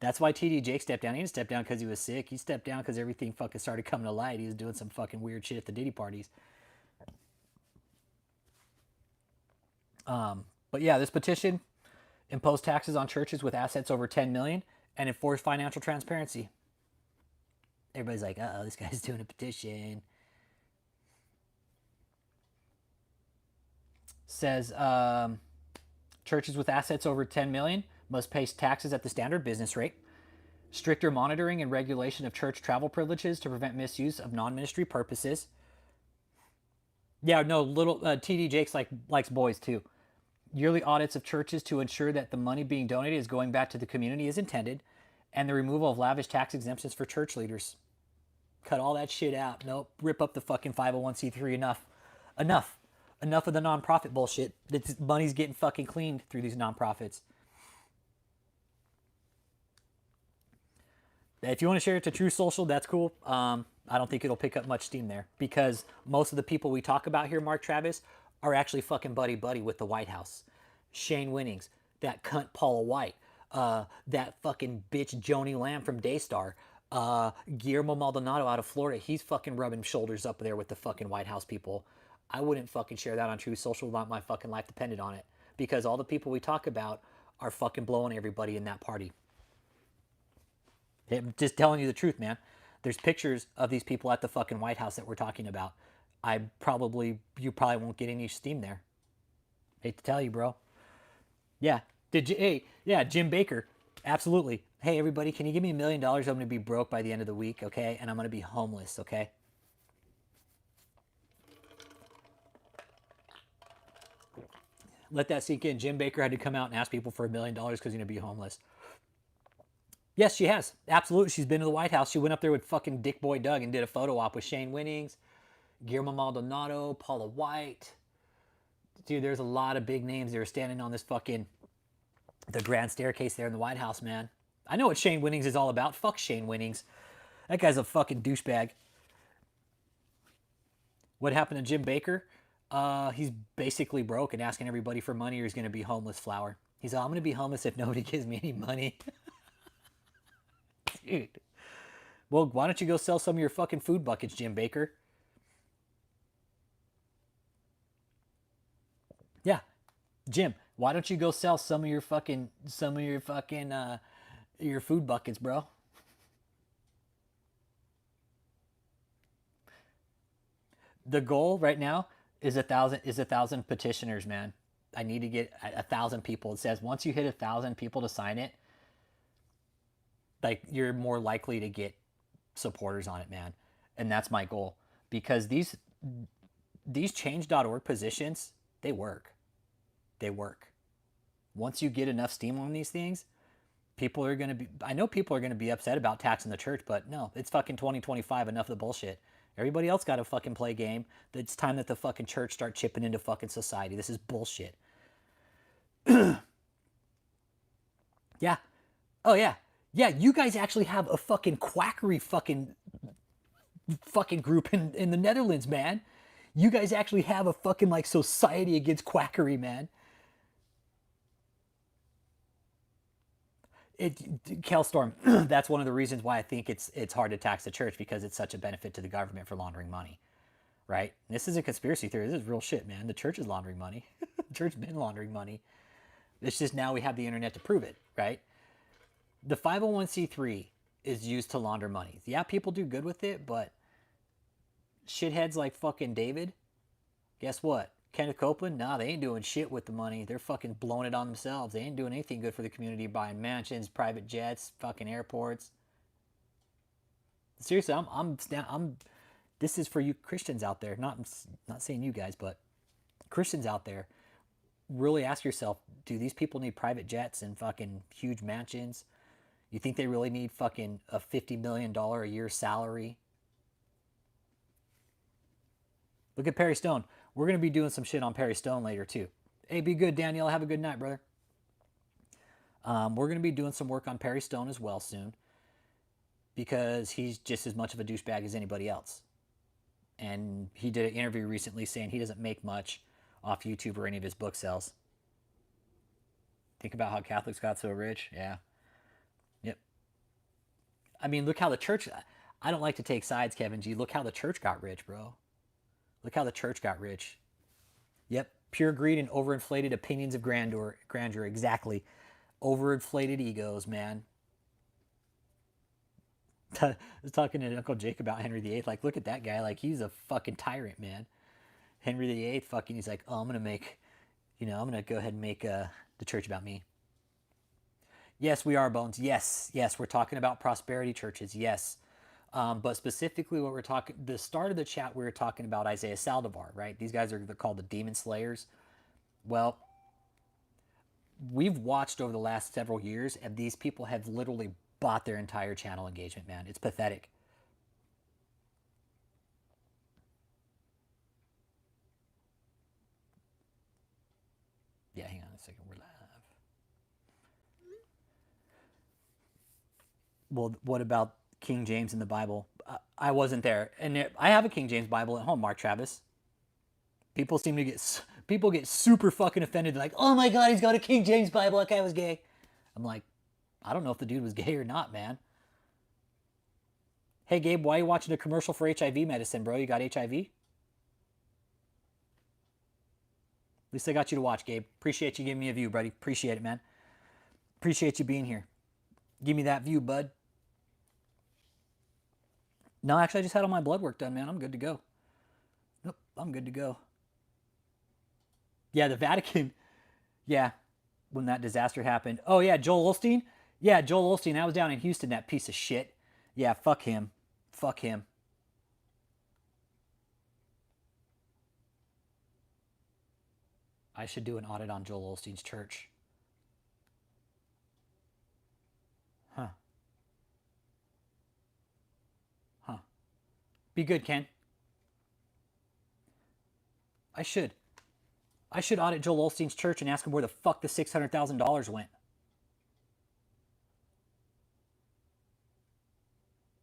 That's why TD Jakes stepped down. He didn't step down because he was sick. He stepped down because everything fucking started coming to light. He was doing some fucking weird shit at the Diddy parties. But yeah, this petition: impose taxes on churches with assets over 10 million and enforce financial transparency. Everybody's like, uh-oh, this guy's doing a petition. Says churches with assets over 10 million must pay taxes at the standard business rate. Stricter monitoring and regulation of church travel privileges to prevent misuse of non-ministry purposes. Yeah, no, little TD Jakes likes boys too. Yearly audits of churches to ensure that the money being donated is going back to the community as intended, and the removal of lavish tax exemptions for church leaders. Cut all that shit out. Nope. Rip up the fucking 501c3. Enough of the nonprofit bullshit. This money's getting fucking cleaned through these nonprofits. If you want to share it to True Social, that's cool. I don't think it'll pick up much steam there because most of the people we talk about here, Mark Travis, are actually fucking buddy with the White House. Shane Winnings, that cunt Paula White, that fucking bitch Joni Lamb from Daystar, Guillermo Maldonado out of Florida. He's fucking rubbing shoulders up there with the fucking White House people. I wouldn't fucking share that on True Social. Not my fucking life depended on it, because all the people we talk about are fucking blowing everybody in that party. I'm just telling you the truth, man. There's pictures of these people at the fucking White House that we're talking about. You probably won't get any steam there. Hate to tell you, bro. Yeah. Jim Baker. Absolutely. Hey, everybody, can you give me $1 million? I'm going to be broke by the end of the week, okay? And I'm going to be homeless, okay? Let that sink in. Jim Baker had to come out and ask people for $1 million because he's going to be homeless. Yes, she has. Absolutely. She's been to the White House. She went up there with fucking Dick Boy Doug and did a photo op with Shane Winnings, Guillermo Maldonado, Paula White. Dude, there's a lot of big names that are standing on this fucking, the grand staircase there in the White House, man. I know what Shane Winnings is all about. Fuck Shane Winnings. That guy's a fucking douchebag. What happened to Jim Baker? He's basically broke and asking everybody for money, or he's going to be homeless. Flower. He's like, I'm going to be homeless if nobody gives me any money. Dude. Well, why don't you go sell some of your fucking food buckets, Jim Baker? Yeah, Jim. Why don't you go sell your food buckets, bro? The goal right now is a thousand petitioners, man. I need to get 1,000 people. It says once you hit 1,000 people to sign it, like you're more likely to get supporters on it, man. And that's my goal because these change.org positions, they work. They work. Once you get enough steam on these things, people are going to be, I know people are going to be upset about taxing the church, but no, it's fucking 2025. Enough of the bullshit. Everybody else got to fucking play game. It's time that the fucking church start chipping into fucking society. This is bullshit. Yeah. Oh yeah. Yeah, you guys actually have a fucking quackery fucking group in the Netherlands, man. You guys actually have a fucking like society against quackery, man. Kelstorm, that's one of the reasons why I think it's hard to tax the church because it's such a benefit to the government for laundering money, right? This isn't conspiracy theory. This is real shit, man. The church is laundering money. The church has been laundering money. It's just now we have the internet to prove it, right? The 501c3 is used to launder money. Yeah, people do good with it, but shitheads like fucking David, guess what? Kenneth Copeland, nah, they ain't doing shit with the money. They're fucking blowing it on themselves. They ain't doing anything good for the community, buying mansions, private jets, fucking airports. Seriously, I'm. This is for you Christians out there. Not saying you guys, but Christians out there. Really ask yourself: do these people need private jets and fucking huge mansions? You think they really need fucking a $50 million a year salary? Look at Perry Stone. We're going to be doing some shit on Perry Stone later, too. Hey, be good, Danielle. Have a good night, brother. We're going to be doing some work on Perry Stone as well soon because he's just as much of a douchebag as anybody else. And he did an interview recently saying he doesn't make much off YouTube or any of his book sales. Think about how Catholics got so rich. Yeah. Yep. I mean, look how the church... I don't like to take sides, Kevin G. Look how the church got rich, bro. Look how the church got rich. Yep, pure greed and overinflated opinions of grandeur. Exactly. Overinflated egos, man. I was talking to Uncle Jake about Henry VIII. Like, look at that guy. Like, he's a fucking tyrant, man. Henry VIII, fucking, he's like, oh, I'm going to go ahead and make the church about me. Yes, we are, Bones. Yes, we're talking about prosperity churches. Yes. But specifically what we're talking, the start of the chat, we were talking about Isaiah Saldivar, right? These guys are called the Demon Slayers. Well, we've watched over the last several years, and these people have literally bought their entire channel engagement, man. It's pathetic. Yeah, hang on a second. We're live. Well, what about King James in the Bible? I wasn't there, and I have a King James Bible at home. Mark Travis. People get super fucking offended. They're like, oh my god, he's got a King James Bible. That guy was gay. I'm like, I don't know if the dude was gay or not, man. Hey Gabe, why are you watching a commercial for HIV medicine, bro? You got HIV? At least I got you to watch, Gabe. Appreciate you giving me a view, buddy. Appreciate it, man. Appreciate you being here. Give me that view, bud. No, actually, I just had all my blood work done, man. I'm good to go. Nope, I'm good to go. Yeah, the Vatican. Yeah, when that disaster happened. Oh, yeah, Joel Osteen? Yeah, Joel Osteen. I was down in Houston, that piece of shit. Yeah, fuck him. Fuck him. I should do an audit on Joel Osteen's church. Huh. Huh. Be good, Ken. I should audit Joel Osteen's church and ask him where the fuck the $600,000 went.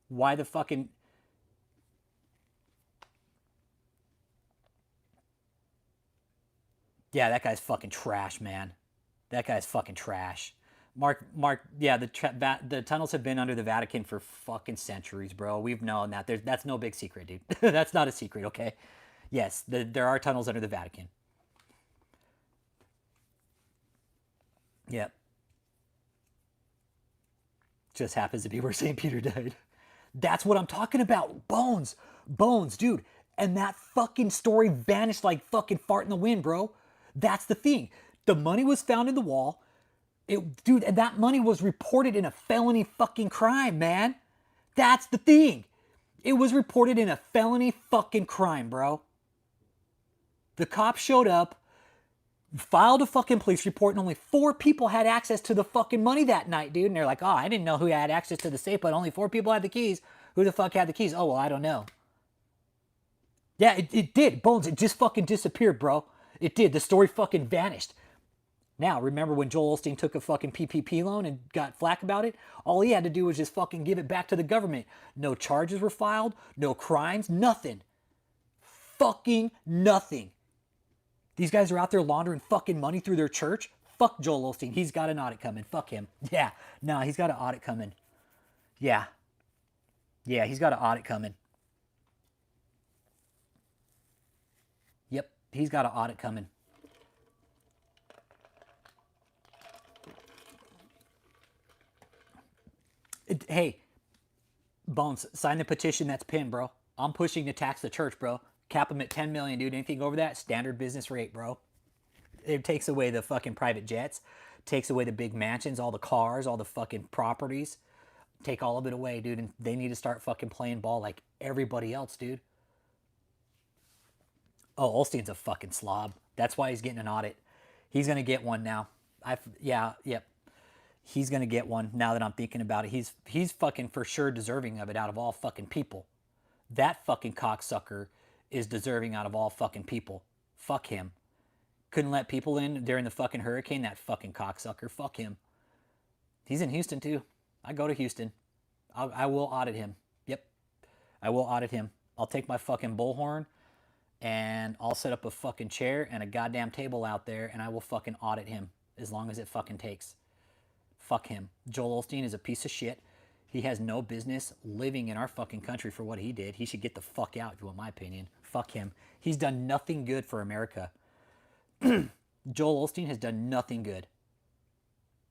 Why the fucking... Yeah, that guy's fucking trash, man. That guy's fucking trash. Mark, yeah, the tunnels have been under the Vatican for fucking centuries, bro. We've known that. That's no big secret, dude. That's not a secret, okay? Yes, there are tunnels under the Vatican. Yep. Just happens to be where St. Peter died. That's what I'm talking about. Bones. Bones, dude. And that fucking story vanished like fucking fart in the wind, bro. That's the thing. The money was found in the wall. Dude, and that money was reported in a felony fucking crime, man. That's the thing. It was reported in a felony fucking crime, bro. The cops showed up, filed a fucking police report, and only 4 people had access to the fucking money that night, dude. And they're like, oh, I didn't know who had access to the safe, but only 4 people had the keys. Who the fuck had the keys? Oh, well, I don't know. Yeah, it did. Bones, it just fucking disappeared, bro. It did. The story fucking vanished. Now, remember when Joel Osteen took a fucking PPP loan and got flack about it? All he had to do was just fucking give it back to the government. No charges were filed, no crimes, nothing. Fucking nothing. These guys are out there laundering fucking money through their church. Fuck Joel Osteen. He's got an audit coming. Fuck him. Yeah. No, he's got an audit coming. Yeah. Yeah, he's got an audit coming. Yep, he's got an audit coming. Hey, Bones, sign the petition that's pinned, bro. I'm pushing to tax the church, bro. Cap them at 10 million, dude. Anything over that, standard business rate, bro. It takes away the fucking private jets, takes away the big mansions, all the cars, all the fucking properties. Take all of it away, dude. And they need to start fucking playing ball like everybody else, dude. Oh, Olstein's a fucking slob. That's why he's getting an audit. He's gonna get one now. Yep. He's gonna get one now that I'm thinking about it. He's fucking for sure deserving of it out of all fucking people. That fucking cocksucker is deserving out of all fucking people. Fuck him. Couldn't let people in during the fucking hurricane. That fucking cocksucker. Fuck him. He's in Houston too. I go to Houston. I will audit him. Yep. I will audit him. I'll take my fucking bullhorn and I'll set up a fucking chair and a goddamn table out there and I will fucking audit him as long as it fucking takes. Fuck him. Joel Osteen is a piece of shit. He has no business living in our fucking country for what he did. He should get the fuck out, if you want my opinion. Fuck him. He's done nothing good for America. Joel Osteen has done nothing good.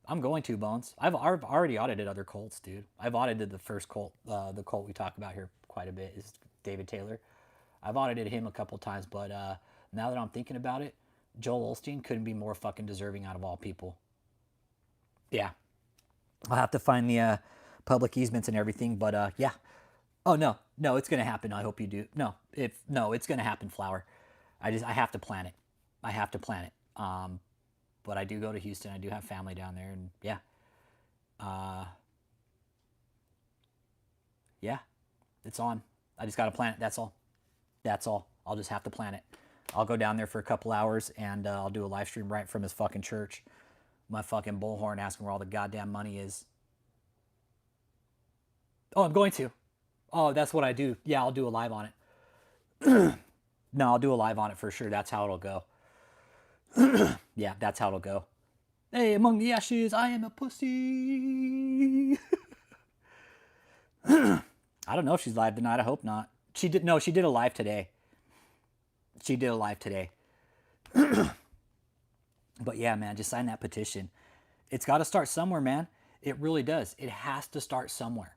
I'm going to, Bones. I've already audited other cults, dude. I've audited the first cult, the cult we talk about here quite a bit, is David Taylor. I've audited him a couple times, but now that I'm thinking about it, Joel Osteen couldn't be more fucking deserving out of all people. Yeah. I'll have to find the public easements and everything, but yeah. Oh, no, it's going to happen. I hope you do. No, it's going to happen, Flower. I have to plan it. I have to plan it. But I do go to Houston. I do have family down there, and yeah. Yeah, it's on. I just got to plan it. That's all. That's all. I'll just have to plan it. I'll go down there for a couple hours, and I'll do a live stream right from his fucking church. My fucking bullhorn asking where all the goddamn money is. Oh, I'm going to. Oh, that's what I do. Yeah, I'll do a live on it. No, I'll do a live on it for sure. That's how it'll go. Yeah, that's how it'll go. Hey, among the ashes, I am a pussy. I don't know if she's live tonight. I hope not. She did a live today. She did a live today. But yeah, man, just sign that petition. It's got to start somewhere, man. It really does. It has to start somewhere.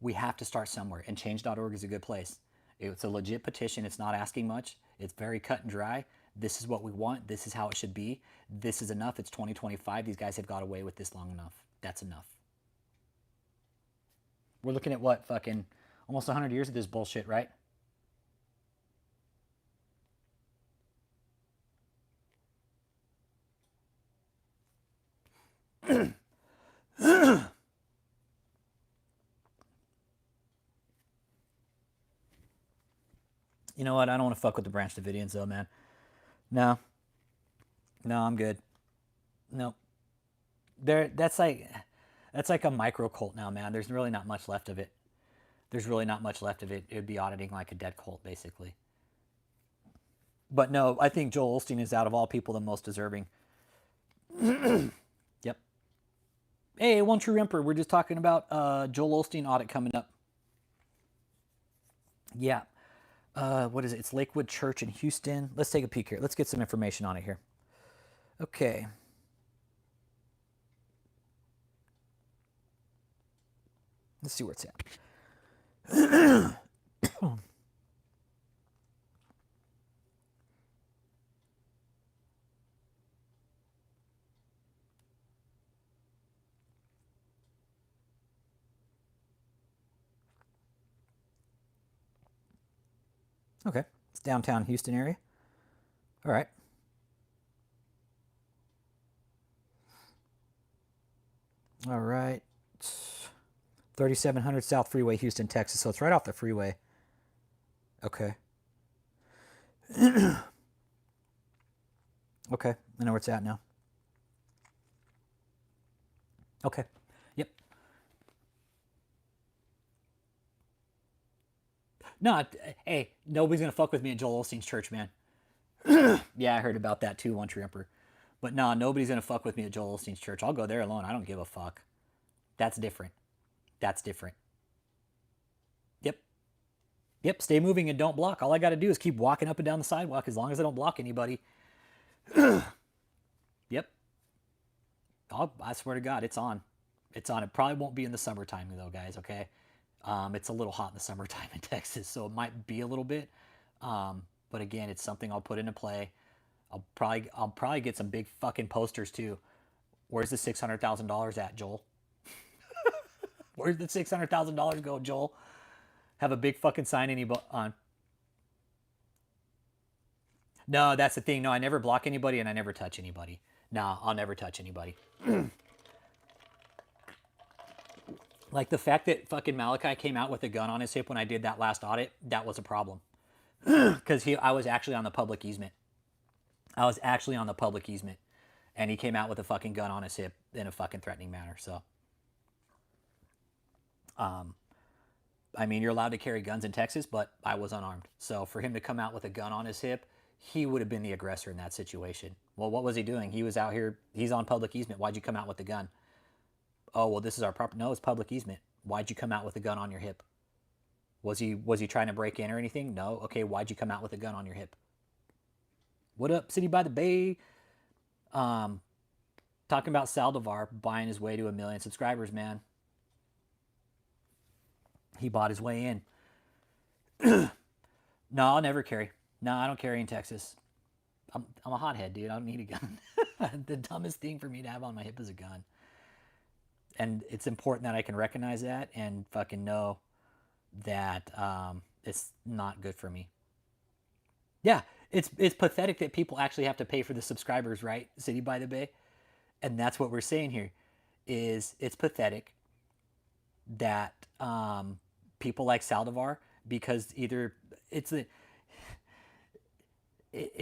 We have to start somewhere, and change.org is a good place. It's a legit petition. It's not asking much. It's very cut and dry. This is what we want. This is how it should be. This is enough. It's 2025. These guys have got away with this long enough. That's enough. We're looking at what, fucking almost 100 years of this bullshit, right? You know what? I don't want to fuck with the Branch Davidians though, man. No, I'm good. No, that's like a micro cult now, man. There's really not much left of it. It would be auditing like a dead cult, basically. But no, I think Joel Osteen is out of all people the most deserving. Yep. Hey, One True Emperor, we're just talking about Joel Osteen audit coming up. Yeah. What is it? It's Lakewood Church in Houston. Let's take a peek here. Let's get some information on it here. Okay. Let's see where it's at. Okay. It's downtown Houston area. All right. All right. 3700 South Freeway, Houston, Texas. So it's right off the freeway. Okay. Okay. I know where it's at now. Okay. Yep. No, hey, nobody's going to fuck with me at Joel Osteen's church, man. Yeah, I heard about that too, One True Emperor. But no, nobody's going to fuck with me at Joel Osteen's church. I'll go there alone. I don't give a fuck. That's different. That's different. Yep. Yep, stay moving and don't block. All I got to do is keep walking up and down the sidewalk as long as I don't block anybody. Yep. I swear to God, it's on. It's on. It probably won't be in the summertime, though, guys, okay? It's a little hot in the summertime in Texas, so it might be a little bit. But again, it's something I'll put into play. I'll probably get some big fucking posters, too. Where's the $600,000 at, Joel? Where's the $600,000 go, Joel? Have a big fucking sign on. No, that's the thing. No, I never block anybody and I never touch anybody. No, I'll never touch anybody. Like the fact that fucking Malachi came out with a gun on his hip when I did that last audit, that was a problem. Because I was actually on the public easement. And he came out with a fucking gun on his hip in a fucking threatening manner, so. I mean, you're allowed to carry guns in Texas, but I was unarmed. So for him to come out with a gun on his hip, he would have been the aggressor in that situation. Well, what was he doing? He was out here. He's on public easement. Why'd you come out with a gun? Oh, well, this is our property. No, it's public easement. Why'd you come out with a gun on your hip? Was he trying to break in or anything? No. Okay, why'd you come out with a gun on your hip? What up, City by the Bay? Talking about Saldivar buying his way to 1 million subscribers, man. He bought his way in. No, I'll never carry. No, I don't carry in Texas. I'm a hothead, dude. I don't need a gun. The dumbest thing for me to have on my hip is a gun. And it's important that I can recognize that and fucking know that it's not good for me. Yeah, it's pathetic that people actually have to pay for the subscribers, right? City by the Bay. And that's what we're saying here is it's pathetic that people like Saldivar, because either it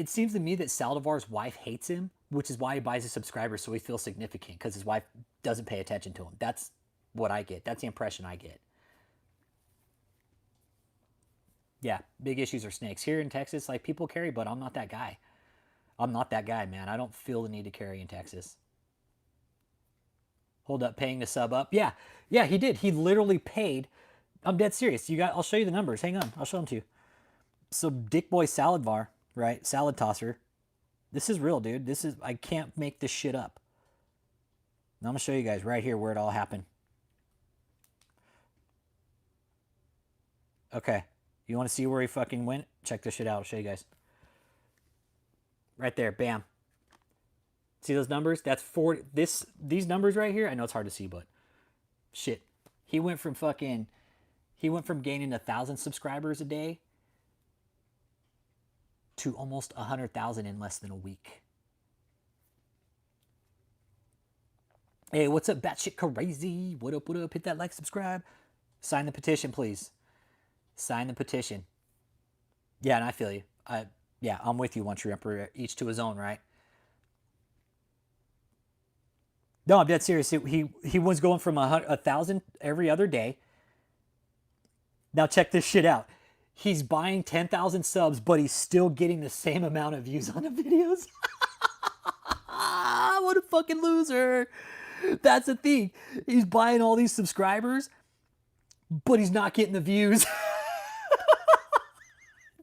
seems to me that Saldivar's wife hates him, which is why he buys his subscribers so he feels significant, because his wife doesn't pay attention to him. That's what I get. That's the impression I get. Yeah, big issues are snakes. Here in Texas, like, people carry, but I'm not that guy. I'm not that guy, man. I don't feel the need to carry in Texas. Hold up, paying to sub up. Yeah, he did. He literally paid. I'm dead serious. I'll show you the numbers. Hang on, I'll show them to you. So Dick Boy Saladvar, right? Salad tosser. This is real, dude. I can't make this shit up. Now I'm gonna show you guys right here where it all happened. Okay, you want to see where he fucking went? Check this shit out. I'll show you guys. Right there, bam. See those numbers? That's 40. These numbers right here. I know it's hard to see, but shit. He went from gaining 1,000 subscribers a day to almost 100,000 in less than a week. Hey, what's up, batshit crazy? What up, what up? Hit that like, subscribe. Sign the petition, please. Sign the petition. Yeah, and I feel you. I'm with you, One True Emperor. Each to his own, right? No, I'm dead serious. He was going from 1,000 every other day. Now check this shit out. He's buying 10,000 subs, but he's still getting the same amount of views on the videos. What a fucking loser. That's the thing. He's buying all these subscribers, but he's not getting the views.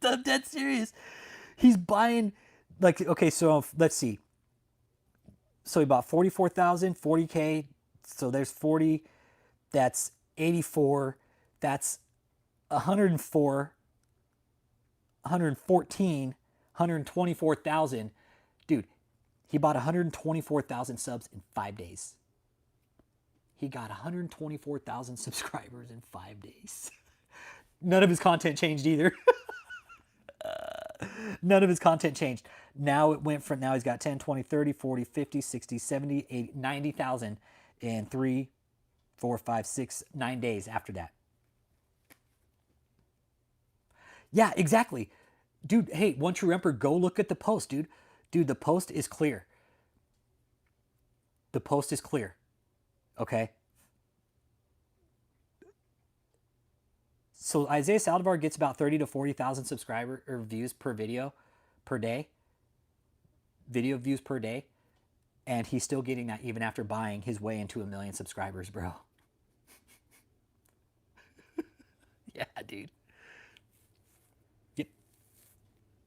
I'm dead serious. He's buying, like, okay, so let's see. So he bought 44,000, 40K. So there's 40. That's 84. That's 104, 114, 124,000. Dude, he bought 124,000 subs in 5 days. He got 124,000 subscribers in 5 days. None of his content changed either. None of his content changed. Now it went from, now he's got 10, 20, 30, 40, 50, 60, 70, 80, 90,000 in 3, 4, 5, 6, 9 days after that. Yeah, exactly. Dude, hey, One True Emperor, go look at the post, dude. Dude, the post is clear. The post is clear. Okay? So Isaiah Saldivar gets about 30 to 40,000 subscriber or views per video per day. Video views per day. And he's still getting that even after buying his way into 1 million subscribers, bro. Yeah, dude.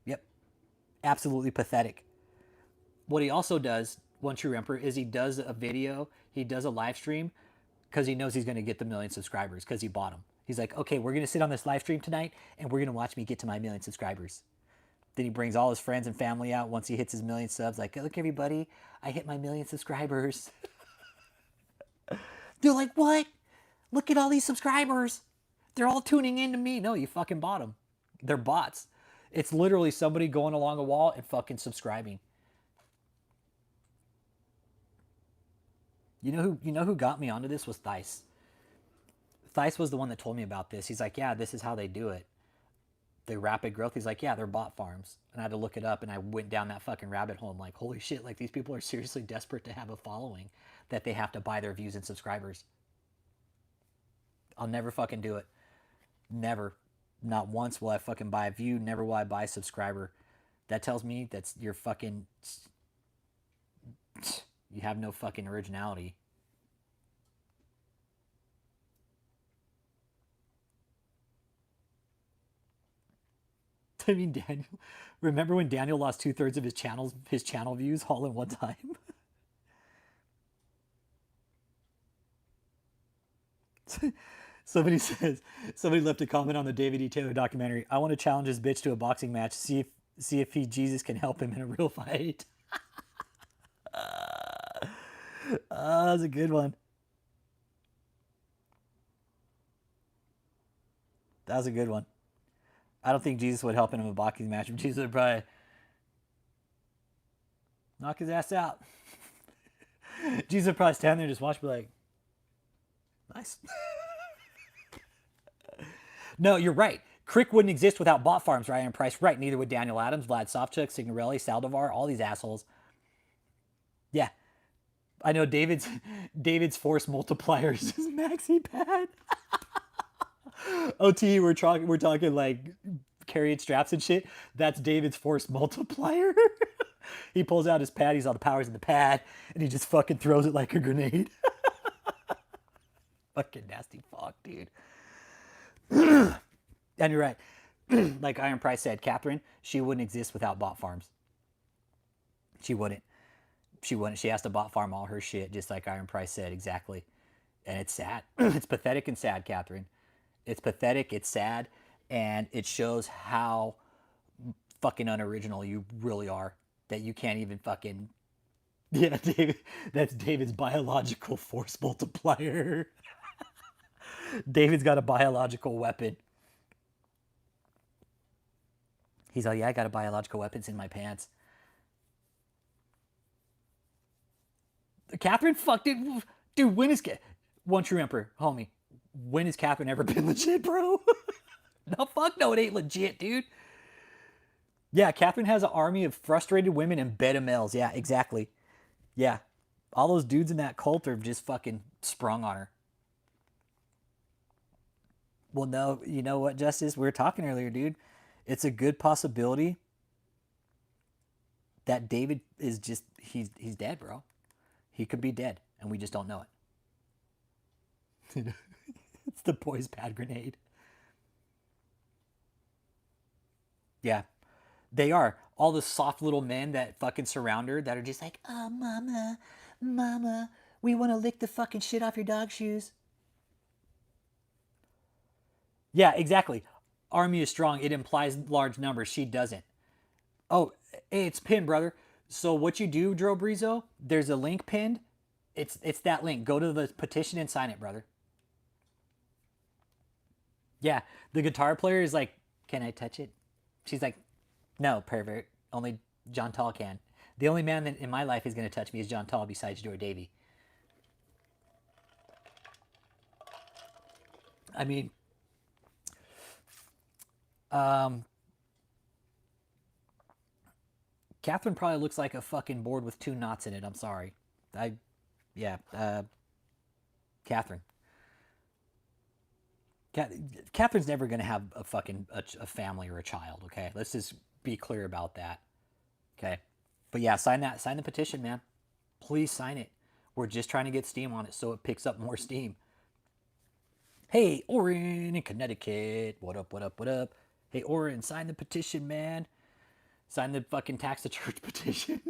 Yep. Absolutely pathetic. What he also does, One True Emperor, is he does a video, he does a live stream because he knows he's going to get the 1 million subscribers because he bought them. He's like, okay, we're going to sit on this live stream tonight and we're going to watch me get to my 1 million subscribers. Then he brings all his friends and family out once he hits his 1 million subs. Like, look, everybody, I hit my 1 million subscribers. They're like, what? Look at all these subscribers. They're all tuning in to me. No, you fucking bought them. They're bots. It's literally somebody going along a wall and fucking subscribing. You know who got me onto this was Thice. Thice was the one that told me about this. He's like, yeah, this is how they do it. The rapid growth. He's like, yeah, they're bot farms. And I had to look it up, and I went down that fucking rabbit hole. I'm like, holy shit, like these people are seriously desperate to have a following that they have to buy their views and subscribers. I'll never fucking do it. Never. Not once will I fucking buy a view. Never will I buy a subscriber. That tells me that's you're fucking... You have no fucking originality. I mean, Daniel, remember when Daniel lost 2/3 of his channel views all in one time? Somebody left a comment on the David E. Taylor documentary. I want to challenge this bitch to a boxing match. See if Jesus can help him in a real fight. That was a good one. That was a good one. I don't think Jesus would help him in a boxing match. Jesus would probably knock his ass out. Jesus would probably stand there and just watch, be like, nice. No, you're right. Crick wouldn't exist without bot farms, Ryan Price. Right, neither would Daniel Adams, Vlad Savchuk, Signorelli, Saldivar, all these assholes. Yeah. I know David's force multipliers is maxi pad. OT, we're talking like carrying straps and shit. That's David's force multiplier. He pulls out his pad, he's all the powers in the pad, and he just fucking throws it like a grenade. Fucking nasty fuck, dude. And you're right. Like Iron Price said, Catherine, she wouldn't exist without bot farms. She wouldn't. She has to bot farm all her shit, just like Iron Price said, exactly. And it's sad. It's pathetic and sad, Catherine. It's pathetic, it's sad, and it shows how fucking unoriginal you really are. That you can't even fucking... Yeah, David. That's David's biological force multiplier. David's got a biological weapon. He's like, yeah, I got a biological weapons in my pants. Catherine fucked it. Dude, when is... One True Emperor, homie. When has Catherine ever been legit, bro? No, fuck no, it ain't legit, dude. Yeah, Catherine has an army of frustrated women and beta males. Yeah, exactly. Yeah. All those dudes in that cult are just fucking sprung on her. Well, no, you know what, Justice? We were talking earlier, dude. It's a good possibility that David is just he's dead, bro. He could be dead, and we just don't know it. It's the boy's bad grenade. Yeah, they are. All the soft little men that fucking surround her that are just like, oh, mama, mama, we want to lick the fucking shit off your dog shoes. Yeah, exactly. Army is strong. It implies large numbers. She doesn't. Oh, hey, it's pinned, brother. So what you do, Dro Brizo, there's a link pinned. It's that link. Go to the petition and sign it, brother. Yeah, the guitar player is like, can I touch it? She's like, no, pervert. Only John Tall can. The only man that in my life is going to touch me is John Tall besides Joy Davy. I mean, Catherine probably looks like a fucking board with two knots in it. I'm sorry. Yeah, Catherine. Catherine's never going to have a fucking a family or a child, okay? Let's just be clear about that, okay? But yeah, sign the petition, man. Please sign it. We're just trying to get steam on it so it picks up more steam. Hey, Oren in Connecticut. What up, what up, what up? Hey, Oren, sign the petition, man. Sign the fucking tax the church petition.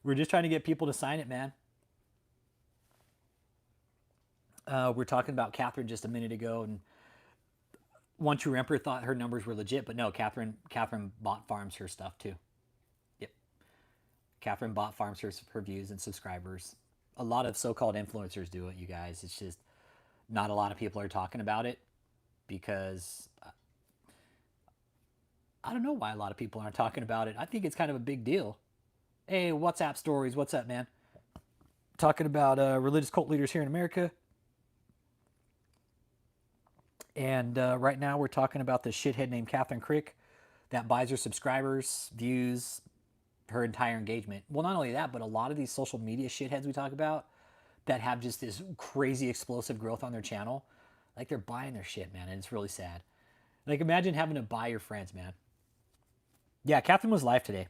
We're just trying to get people to sign it, man. We're talking about Catherine just a minute ago, and One True Emperor thought her numbers were legit, but no, Catherine bot farms her stuff too. Yep, Catherine bot farms her views and subscribers. A lot of so-called influencers do it, you guys. It's just not a lot of people are talking about it because I don't know why a lot of people aren't talking about it. I think it's kind of a big deal. Hey, WhatsApp stories. What's up, man? Talking about religious cult leaders here in America. And right now we're talking about this shithead named Catherine Crick that buys her subscribers, views, her entire engagement. Well, not only that, but a lot of these social media shitheads we talk about that have just this crazy explosive growth on their channel, like they're buying their shit, man, and it's really sad. Like imagine having to buy your friends, man. Yeah, Catherine was live today.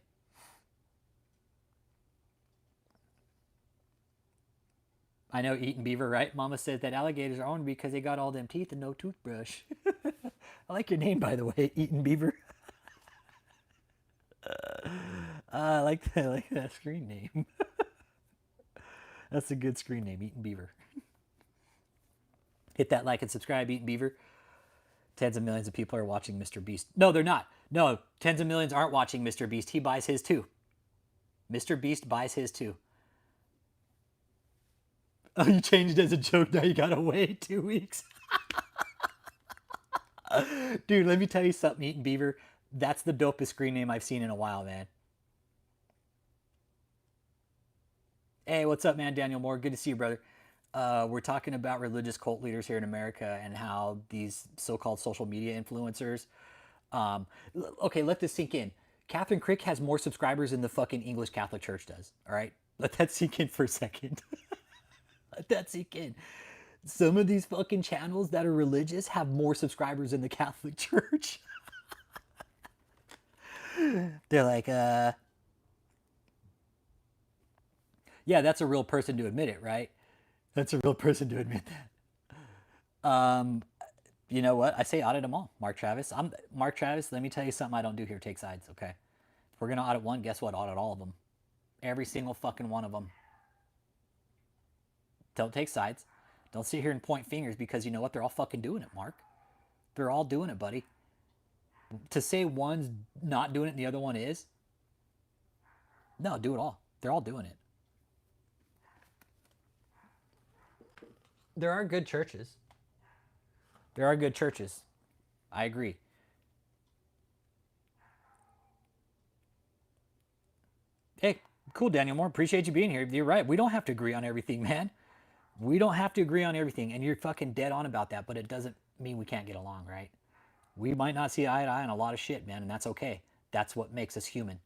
I know, eating beaver, right? Mama says that alligators are owned because they got all them teeth and no toothbrush. I like your name, by the way, eating beaver. I like that screen name. That's a good screen name, eating beaver. Hit that like and subscribe, eating beaver. Tens of millions of people are watching Mr. Beast. No, they're not. No, tens of millions aren't watching Mr. Beast. He buys his too. Mr. Beast buys his too. Oh, you changed it as a joke. Now you gotta wait 2 weeks. Dude, let me tell you something, Eating Beaver. That's the dopest screen name I've seen in a while, man. Hey, what's up, man? Daniel Moore. Good to see you, brother. We're talking about religious cult leaders here in America and how these so-called social media influencers. Okay, let this sink in. Catherine Crick has more subscribers than the fucking English Catholic Church does. All right? Let that sink in for a second. Let that sink in. Some of these fucking channels that are religious have more subscribers than the Catholic Church. They're like, yeah, that's a real person to admit it, right? That's a real person to admit that. You know what? I say audit them all, Mark Travis. Mark Travis, let me tell you something I don't do here. Take sides, okay? If we're going to audit one, guess what? Audit all of them. Every single fucking one of them. Don't take sides. Don't sit here and point fingers because you know what? They're all fucking doing it, Mark. They're all doing it, buddy. To say one's not doing it and the other one is, no, do it all. They're all doing it. There are good churches. There are good churches. I agree. Hey, cool, Daniel Moore. Appreciate you being here. You're right. We don't have to agree on everything, man. We don't have to agree on everything. And you're fucking dead on about that, but it doesn't mean we can't get along, right? We might not see eye to eye on a lot of shit, man, and that's okay. That's what makes us human.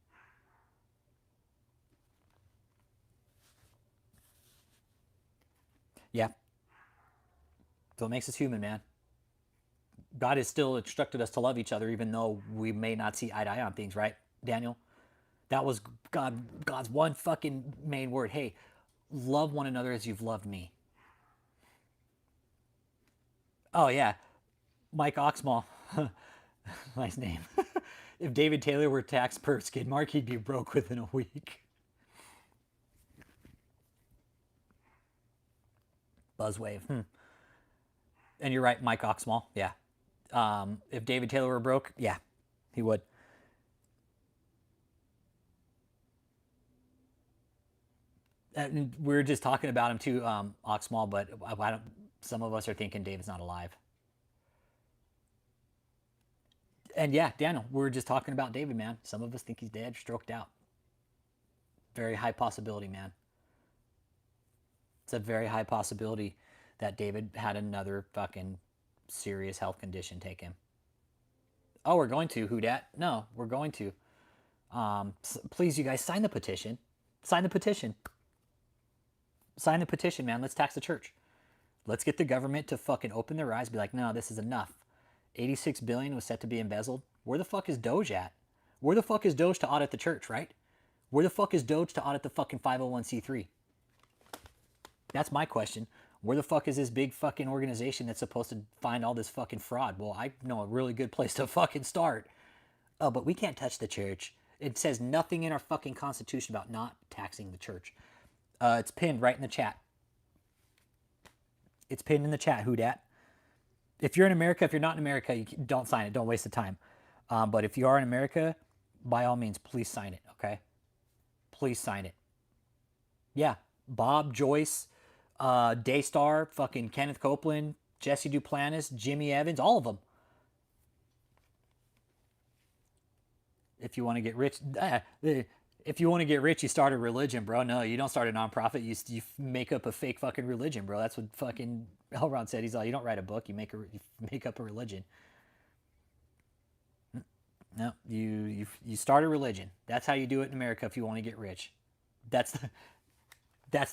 Yeah. So it makes us human, man. God has still instructed us to love each other, even though we may not see eye to eye on things, right, Daniel? That was God's one fucking main word. Hey, love one another as you've loved me. Oh, yeah. Mike Oxmall. Nice name. If David Taylor were taxed per skid mark, he'd be broke within a week. Buzzwave. And you're right, Mike Oxmall. Yeah. If David Taylor were broke, yeah, he would. And we were just talking about him too, Oxmall, but some of us are thinking David's not alive. And yeah, Daniel, we were just talking about David, man. Some of us think he's dead, stroked out. Very high possibility, man. It's a very high possibility that David had another fucking serious health condition take him. Oh, we're going to, who dat? No, we're going to. Please, you guys, sign the petition. Sign the petition. Sign the petition, man. Let's tax the church. Let's get the government to fucking open their eyes, be like, no, this is enough. 86 billion was set to be embezzled. Where the fuck is Doge at? Where the fuck is Doge to audit the church, right? Where the fuck is Doge to audit the fucking 501c3? That's my question. Where the fuck is this big fucking organization that's supposed to find all this fucking fraud? Well, I know a really good place to fucking start. Oh, but we can't touch the church. It says nothing in our fucking constitution about not taxing the church. It's pinned right in the chat. It's pinned in the chat, who dat? If you're in America, if you're not in America, you don't sign it. Don't waste the time. But if you are in America, by all means, please sign it, okay? Please sign it. Yeah, Bob, Joyce, Daystar, fucking Kenneth Copeland, Jesse Duplantis, Jimmy Evans, all of them. If you want to get rich, you start a religion, bro. No, you don't start a nonprofit. You make up a fake fucking religion, bro. That's what fucking Elrond said. He's like, you don't write a book. You make up a religion. No, you start a religion. That's how you do it in America if you want to get rich. That's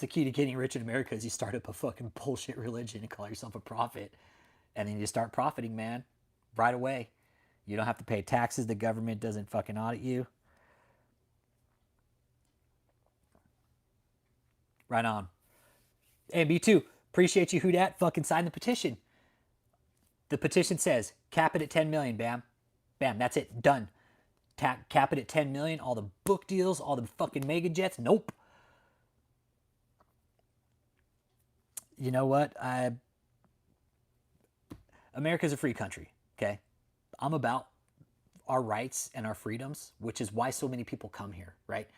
the key to getting rich in America is you start up a fucking bullshit religion and call yourself a prophet. And then you start profiting, man, right away. You don't have to pay taxes. The government doesn't fucking audit you. Right on. And B2, appreciate you, who dat. Fucking sign the petition. The petition says, cap it at 10 million, bam. Bam, that's it, done. Cap it at 10 million, all the book deals, all the fucking mega jets, nope. You know what? America's a free country, okay? I'm about our rights and our freedoms, which is why so many people come here, right?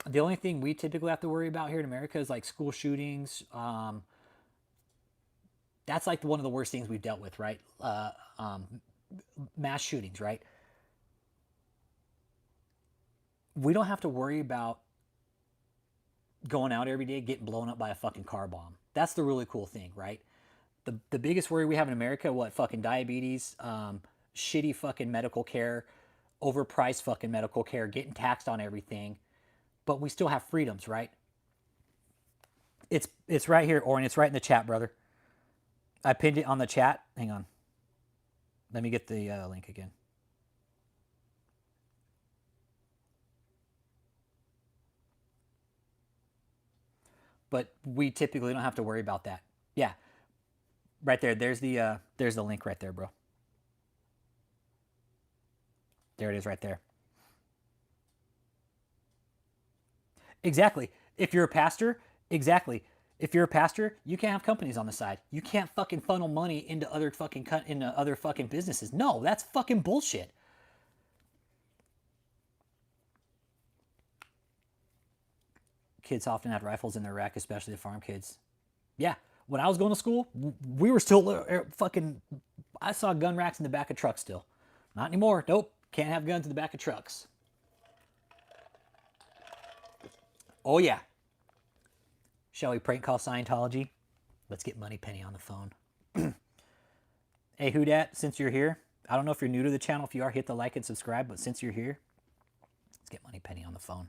The only thing we typically have to worry about here in America is like school shootings. That's like one of the worst things we've dealt with, right? Mass shootings, right? We don't have to worry about going out every day, getting blown up by a fucking car bomb. That's the really cool thing, right? The biggest worry we have in America, what, fucking diabetes, shitty fucking medical care, overpriced fucking medical care, getting taxed on everything. But we still have freedoms, right? It's right here, Orin. It's right in the chat, brother. I pinned it on the chat. Hang on. Let me get the link again. But we typically don't have to worry about that. Yeah. Right there. There's the link right there, bro. There it is right there. Exactly. If you're a pastor, exactly. If you're a pastor, you can't have companies on the side. You can't fucking funnel money into other fucking businesses. No, that's fucking bullshit. Kids often have rifles in their rack, especially the farm kids. Yeah, when I was going to school, we were still fucking. I saw gun racks in the back of trucks still. Not anymore. Nope, can't have guns in the back of trucks. Oh yeah. Shall we prank call Scientology? Let's get Moneypenny on the phone. Hey, who dat? Since you're here, I don't know if you're new to the channel. If you are, hit the like and subscribe. But since you're here, let's get Moneypenny on the phone.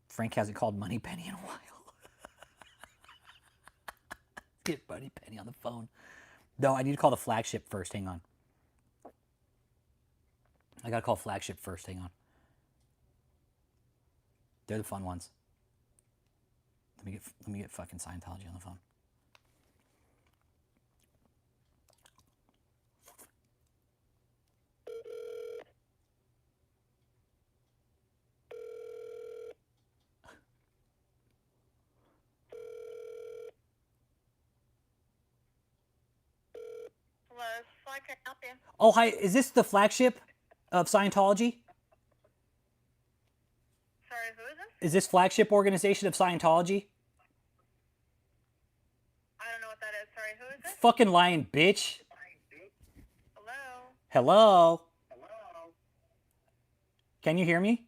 Frank hasn't called Moneypenny in a while. Get Money Penny on the phone. No, I need to call the flagship first. Hang on. I gotta call flagship first. Hang on. They're the fun ones. Let me get fucking Scientology on the phone. Hello, Flag, can I help you? Oh, hi. Is this the flagship of Scientology? Sorry, who is this? Is this flagship organization of Scientology? I don't know what that is. Sorry, who is this? Fucking lying bitch. Hello? Hello? Can you hear me?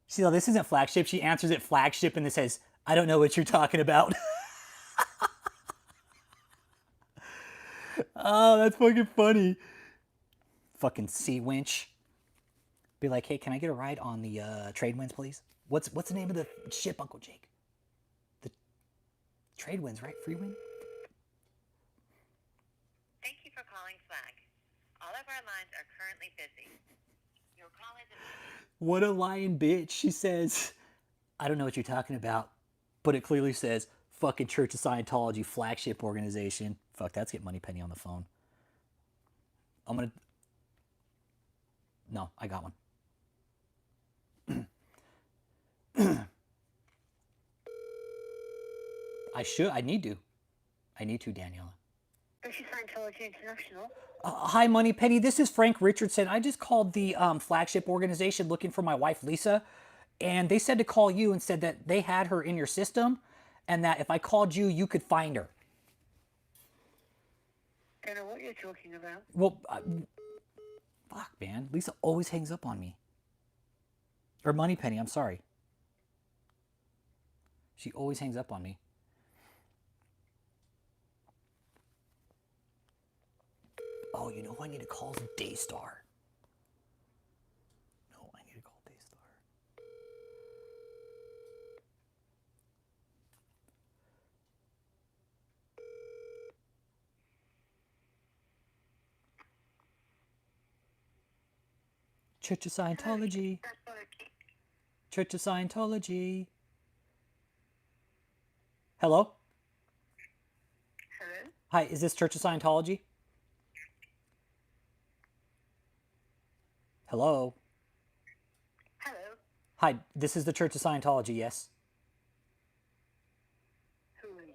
See, no, this isn't flagship. She answers it flagship and it says, I don't know what you're talking about. Oh, that's fucking funny. Fucking sea winch. Be like, hey, can I get a ride on the trade winds, please? What's the name of the ship, Uncle Jake? The trade winds, right? Free wind? Thank you for calling Flag. All of our lines are currently busy. Your call is What a lying bitch. She says, I don't know what you're talking about, but it clearly says fucking Church of Scientology flagship organization. Fuck, that's Get Money Penny on the phone. No, I got one. I need to, Daniela. This is Scientology International. Hi, Money Penny. This is Frank Richardson. I just called the flagship organization looking for my wife, Lisa. And they said to call you and said that they had her in your system and that if I called you, you could find her. I don't know what you're talking about. Well, fuck, man. Lisa always hangs up on me. Or Money Penny, I'm sorry. She always hangs up on me. Oh, you know who I need to call? Daystar. No, I need to call Daystar. Church of Scientology. Church of Scientology. Hello? Hello? Hi, is this Church of Scientology? Hello? Hello? Hi, this is the Church of Scientology, yes? Who are you?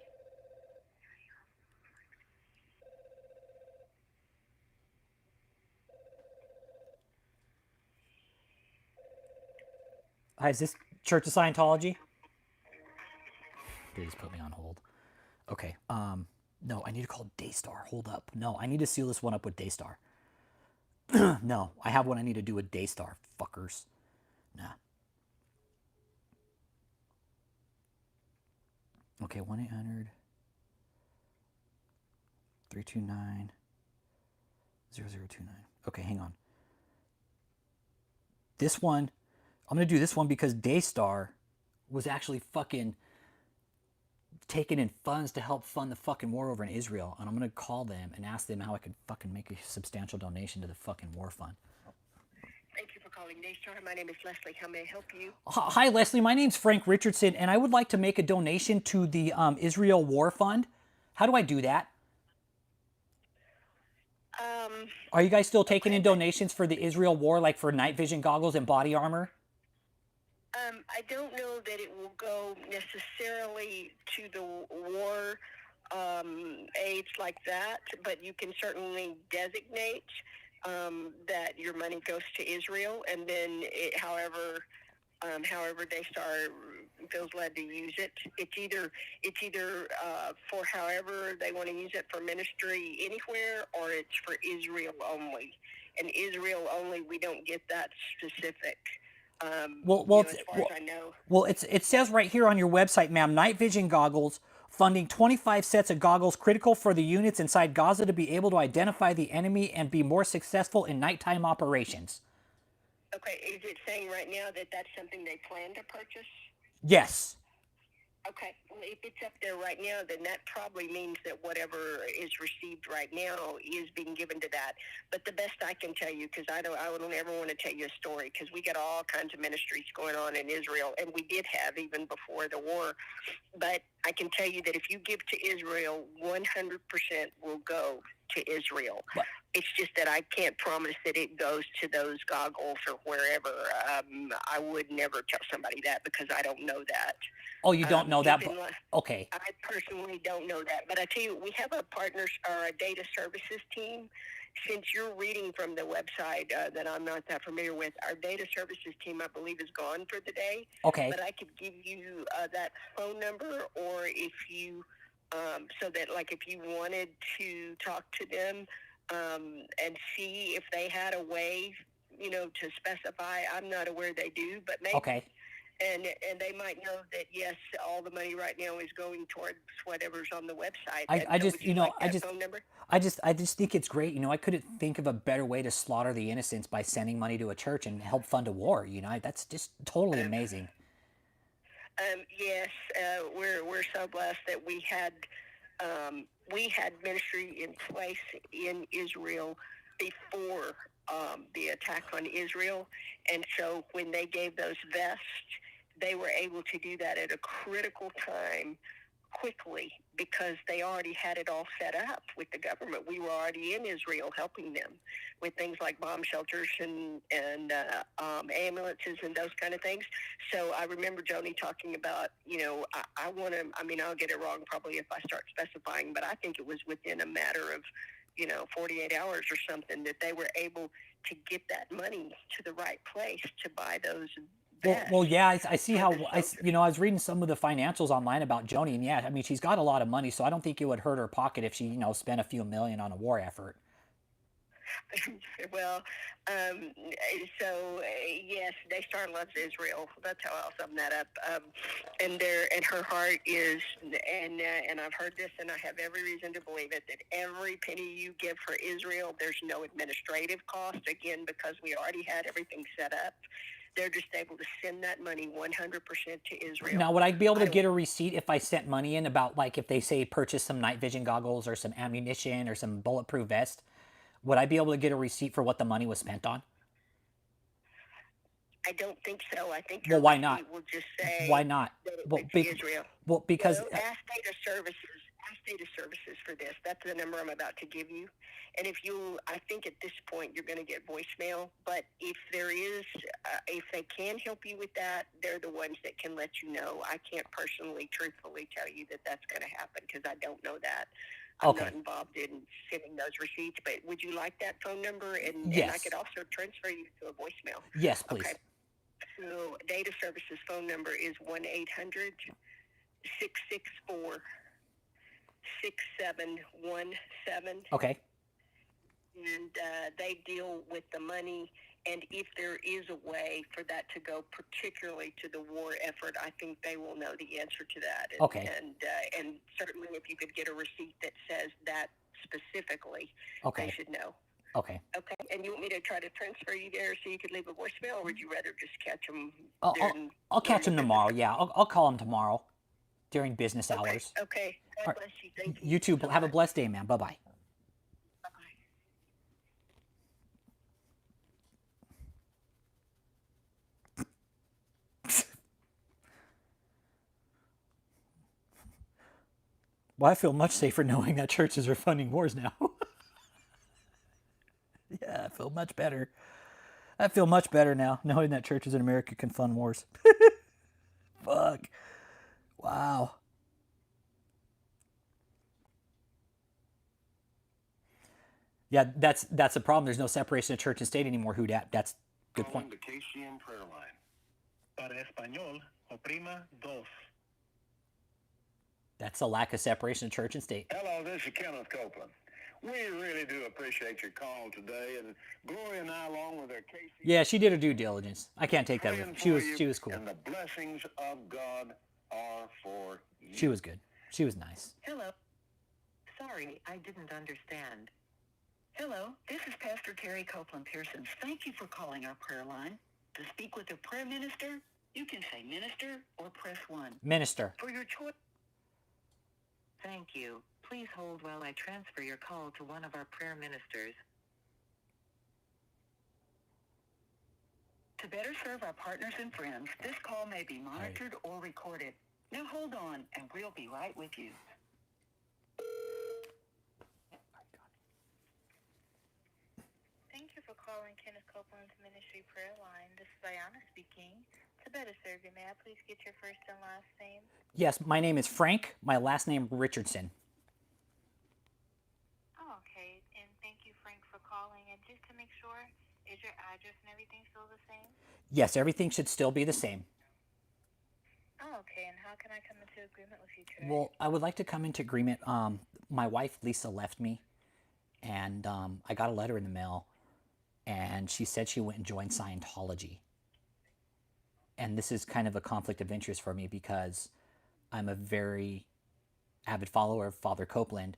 Hi, is this Church of Scientology? They just put me on hold. Okay, no, I need to call Daystar. Hold up. No, I need to seal this one up with Daystar. No, I have what I need to do with Daystar, fuckers. Nah. Okay, 1-800 329 0029. Okay, hang on. This one, I'm going to do this one because Daystar was actually fucking taking in funds to help fund the fucking war over in Israel. And I'm going to call them and ask them how I could fucking make a substantial donation to the fucking war fund. Thank you for calling Daystar. My name is Leslie. How may I help you? Hi, Leslie. My name's Frank Richardson, and I would like to make a donation to the Israel War Fund. How do I do that? Are you guys still taking in donations for the Israel War, like for night vision goggles and body armor? I don't know that it will go necessarily to the war aids like that, but you can certainly designate that your money goes to Israel, and then however Daystar feels led to use it. It's either for however they want to use it for ministry anywhere, or it's for Israel only. And Israel only, we don't get that specific. As far as I know. Well, it says right here on your website, ma'am, night vision goggles, funding 25 sets of goggles critical for the units inside Gaza to be able to identify the enemy and be more successful in nighttime operations. Okay, is it saying right now that that's something they plan to purchase? Yes. Okay, well, if it's up there right now, then that probably means that whatever is received right now is being given to that. But the best I can tell you, because I don't ever want to tell you a story, because we got all kinds of ministries going on in Israel, and we did have even before the war. But I can tell you that if you give to Israel, 100% will go to Israel. What? It's just that I can't promise that it goes to those goggles or wherever. I would never tell somebody that because I don't know that. Oh, you don't know that? Keep in But, mind- okay. I personally don't know that, but I tell you, we have a partners or a data services team. Since you're reading from the website that I'm not that familiar with, our data services team, I believe, is gone for the day. Okay. But I could give you that phone number, or if you, so that like if you wanted to talk to them and see if they had a way, to specify. I'm not aware they do, but maybe. Okay. And they might know that, yes, all the money right now is going towards whatever's on the website. I just, would you like that phone number? I just think it's great. I couldn't think of a better way to slaughter the innocents by sending money to a church and help fund a war. That's just totally amazing. Yes, we're so blessed that we had ministry in place in Israel before the attack on Israel, and so when they gave those vests, they were able to do that at a critical time quickly because they already had it all set up with the government. We were already in Israel helping them with things like bomb shelters and ambulances and those kind of things. So I remember Joni talking about, I want to, I'll get it wrong probably if I start specifying, but I think it was within a matter of 48 hours or something that they were able to get that money to the right place to buy those. Well, yeah, I see how, I was reading some of the financials online about Joni, and yeah, she's got a lot of money, so I don't think it would hurt her pocket if she, spent a few million on a war effort. Well, yes, they star loves Israel. That's how I'll sum that up. And her heart is, and I've heard this, and I have every reason to believe it, that every penny you give for Israel, there's no administrative cost. Again, because we already had everything set up. They're just able to send that money 100% to Israel. Now, would I be able to get a receipt if I sent money in about, like, if they say purchase some night vision goggles or some ammunition or some bulletproof vest? Would I be able to get a receipt for what the money was spent on? I don't think so. I think Well, why not? will just say why not? That it Well, went to Israel. Well, because ask data services. Ask data services for this. That's the number I'm about to give you. And I think at this point you're going to get voicemail. But if there is, if they can help you with that, they're the ones that can let you know. I can't personally, truthfully tell you that that's going to happen because I don't know that. I'm not involved in sending those receipts, but would you like that phone number? And I could also transfer you to a voicemail. Yes, please. Okay. So data services phone number is 1-800-664-6717. Okay. And they deal with the money. And if there is a way for that to go particularly to the war effort, I think they will know the answer to that. Okay. And certainly if you could get a receipt that says that specifically, they should know. Okay. Okay. And you want me to try to transfer you there so you could leave a voicemail, or would you rather just catch them? I'll catch them tomorrow. Yeah, I'll call them tomorrow during business hours. Okay. God bless you. Thank you. You too. Have a blessed day, man. Bye-bye. Well, I feel much safer knowing that churches are funding wars now. Yeah, I feel much better. I feel much better now knowing that churches in America can fund wars. Fuck. Wow. Yeah, that's the problem. There's no separation of church and state anymore. Who dat? That's good point. The KCM prayer line. Para español, oprima dos. That's a lack of separation of church and state. Hello, this is Kenneth Copeland. We really do appreciate your call today, and Gloria and I, along with our KCM. Yeah, she did her due diligence. I can't take that away. She was cool. And the blessings of God are for you. She was good. She was nice. Hello. Sorry, I didn't understand. Hello, this is Pastor Terry Copeland Pearson. Thank you for calling our prayer line. To speak with a prayer minister, You can say minister or press 1. Minister. For your choice. Thank you. Please hold while I transfer your call to one of our prayer ministers. To better serve our partners and friends, this call may be monitored or recorded. Now hold on, and we'll be right with you. Thank you for calling Kenneth Copeland's Ministry Prayer Line. This is Ayana speaking. To better serve you, may I please get your first and last name? Yes, my name is Frank. My last name Richardson. Oh, okay. And thank you, Frank, for calling. And just to make sure, is your address and everything still the same? Yes, everything should still be the same. Oh, okay. And how can I come into agreement with you today? Well, I would like to come into agreement. My wife Lisa left me, and I got a letter in the mail, and she said she went and joined Scientology. And this is kind of a conflict of interest for me because I'm a very avid follower of Father Copeland,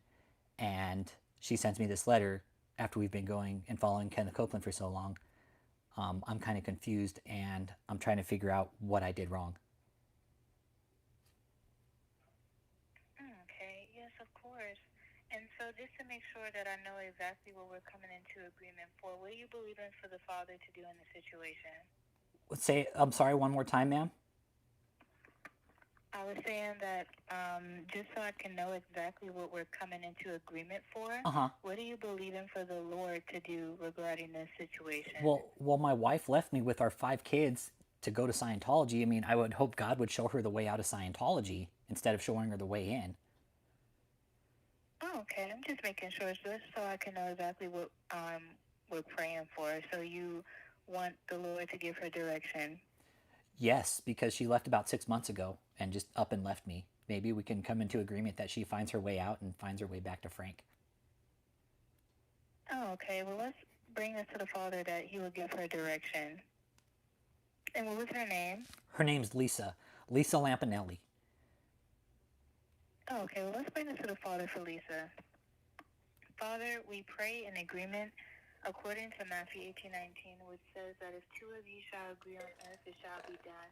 and she sends me this letter after we've been going and following Kenneth Copeland for so long. I'm kind of confused, and I'm trying to figure out what I did wrong. Okay, yes, of course. And so just to make sure that I know exactly what we're coming into agreement for, what do you believe in for the Father to do in the situation? Say, I'm sorry, one more time, ma'am. I was saying that just so I can know exactly what we're coming into agreement for, what do you believe in for the Lord to do regarding this situation? Well, my wife left me with our 5 kids to go to Scientology. I mean, I would hope God would show her the way out of Scientology instead of showing her the way in. Oh, okay. I'm just making sure just so I can know exactly what we're praying for. So you want the Lord to give her direction? Yes, because she left about 6 months ago and just up and left me. Maybe we can come into agreement that she finds her way out and finds her way back to Frank. Oh, okay. Well, let's bring this to the Father that he will give her direction. And what was her name? Her name's Lisa. Lisa Lampanelli. Oh, okay. Well, let's bring this to the Father for Lisa. Father, we pray in agreement according to Matthew 18:19, which says that if 2 of you shall agree on earth, it shall be done.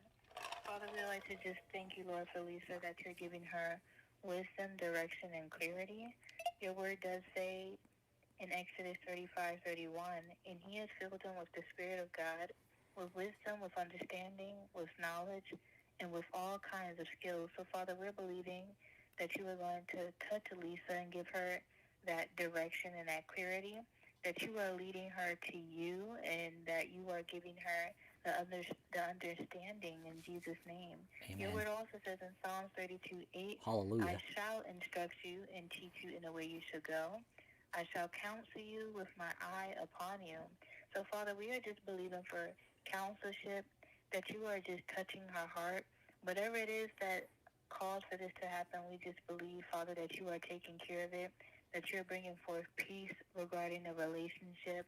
Father, we'd like to just thank you, Lord, for Lisa, that you're giving her wisdom, direction, and clarity. Your word does say in Exodus 35:31, and he has filled them with the Spirit of God, with wisdom, with understanding, with knowledge, and with all kinds of skills. So, Father, we're believing that you are going to touch Lisa and give her that direction and that clarity, that you are leading her to you, and that you are giving her the understanding in Jesus' name. Amen. Your word also says in Psalms 32:8, Hallelujah. I shall instruct you and teach you in the way you should go. I shall counsel you with my eye upon you. So, Father, we are just believing for counselship, that you are just touching her heart. Whatever it is that caused for this to happen, we just believe, Father, that you are taking care of it, that you're bringing forth peace regarding the relationship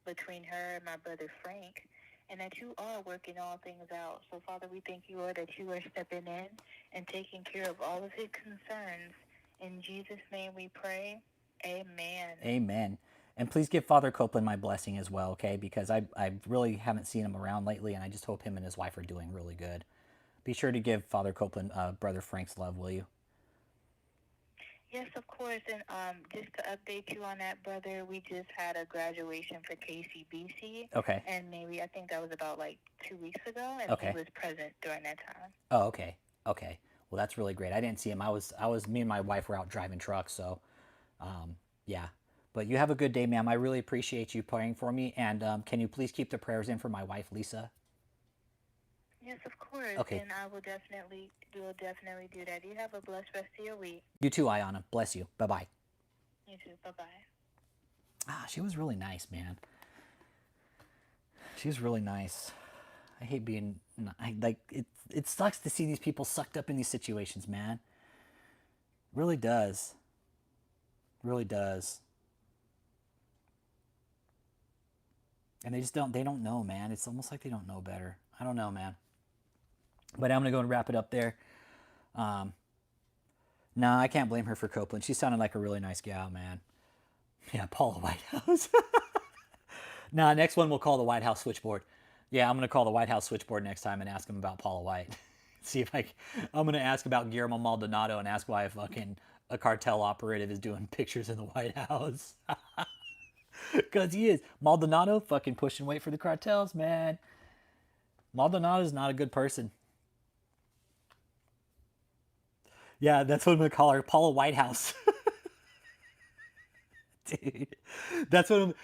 between her and my brother Frank, and that you are working all things out. So, Father, we thank you, Lord, that you are stepping in and taking care of all of his concerns. In Jesus' name we pray. Amen. Amen. And please give Father Copeland my blessing as well, okay? Because I really haven't seen him around lately, and I just hope him and his wife are doing really good. Be sure to give Father Copeland Brother Frank's love, will you? Yes, of course. And just to update you on that, brother, we just had a graduation for KCBC. Okay. And I think that was about like 2 weeks ago, and Okay. he was present during that time. Oh, okay. Okay. Well, that's really great. I didn't see him. Me and my wife were out driving trucks, so yeah. But you have a good day, ma'am. I really appreciate you praying for me. And can you please keep the prayers in for my wife, Lisa? Yes, of course. Okay. And we will definitely do that. You have a blessed rest of your week. You too, Ayana. Bless you. Bye-bye. You too. Bye-bye. She was really nice, man. She was really nice. I hate being it sucks to see these people sucked up in these situations, man. Really does. Really does. And they don't know, man. It's almost like they don't know better. I don't know, man. But I'm going to go and wrap it up there. No, I can't blame her for Copeland. She sounded like a really nice gal, man. Yeah, Paula Whitehouse. Next one we'll call the White House switchboard. Yeah, I'm gonna call the White House switchboard next time and ask them about Paula White. See if I'm gonna ask about Guillermo Maldonado and ask why a cartel operative is doing pictures in the White House. Because he is. Maldonado fucking pushing weight for the cartels, man. Maldonado's not a good person. Yeah, that's what I'm gonna call her, Paula Whitehouse. Dude, that's what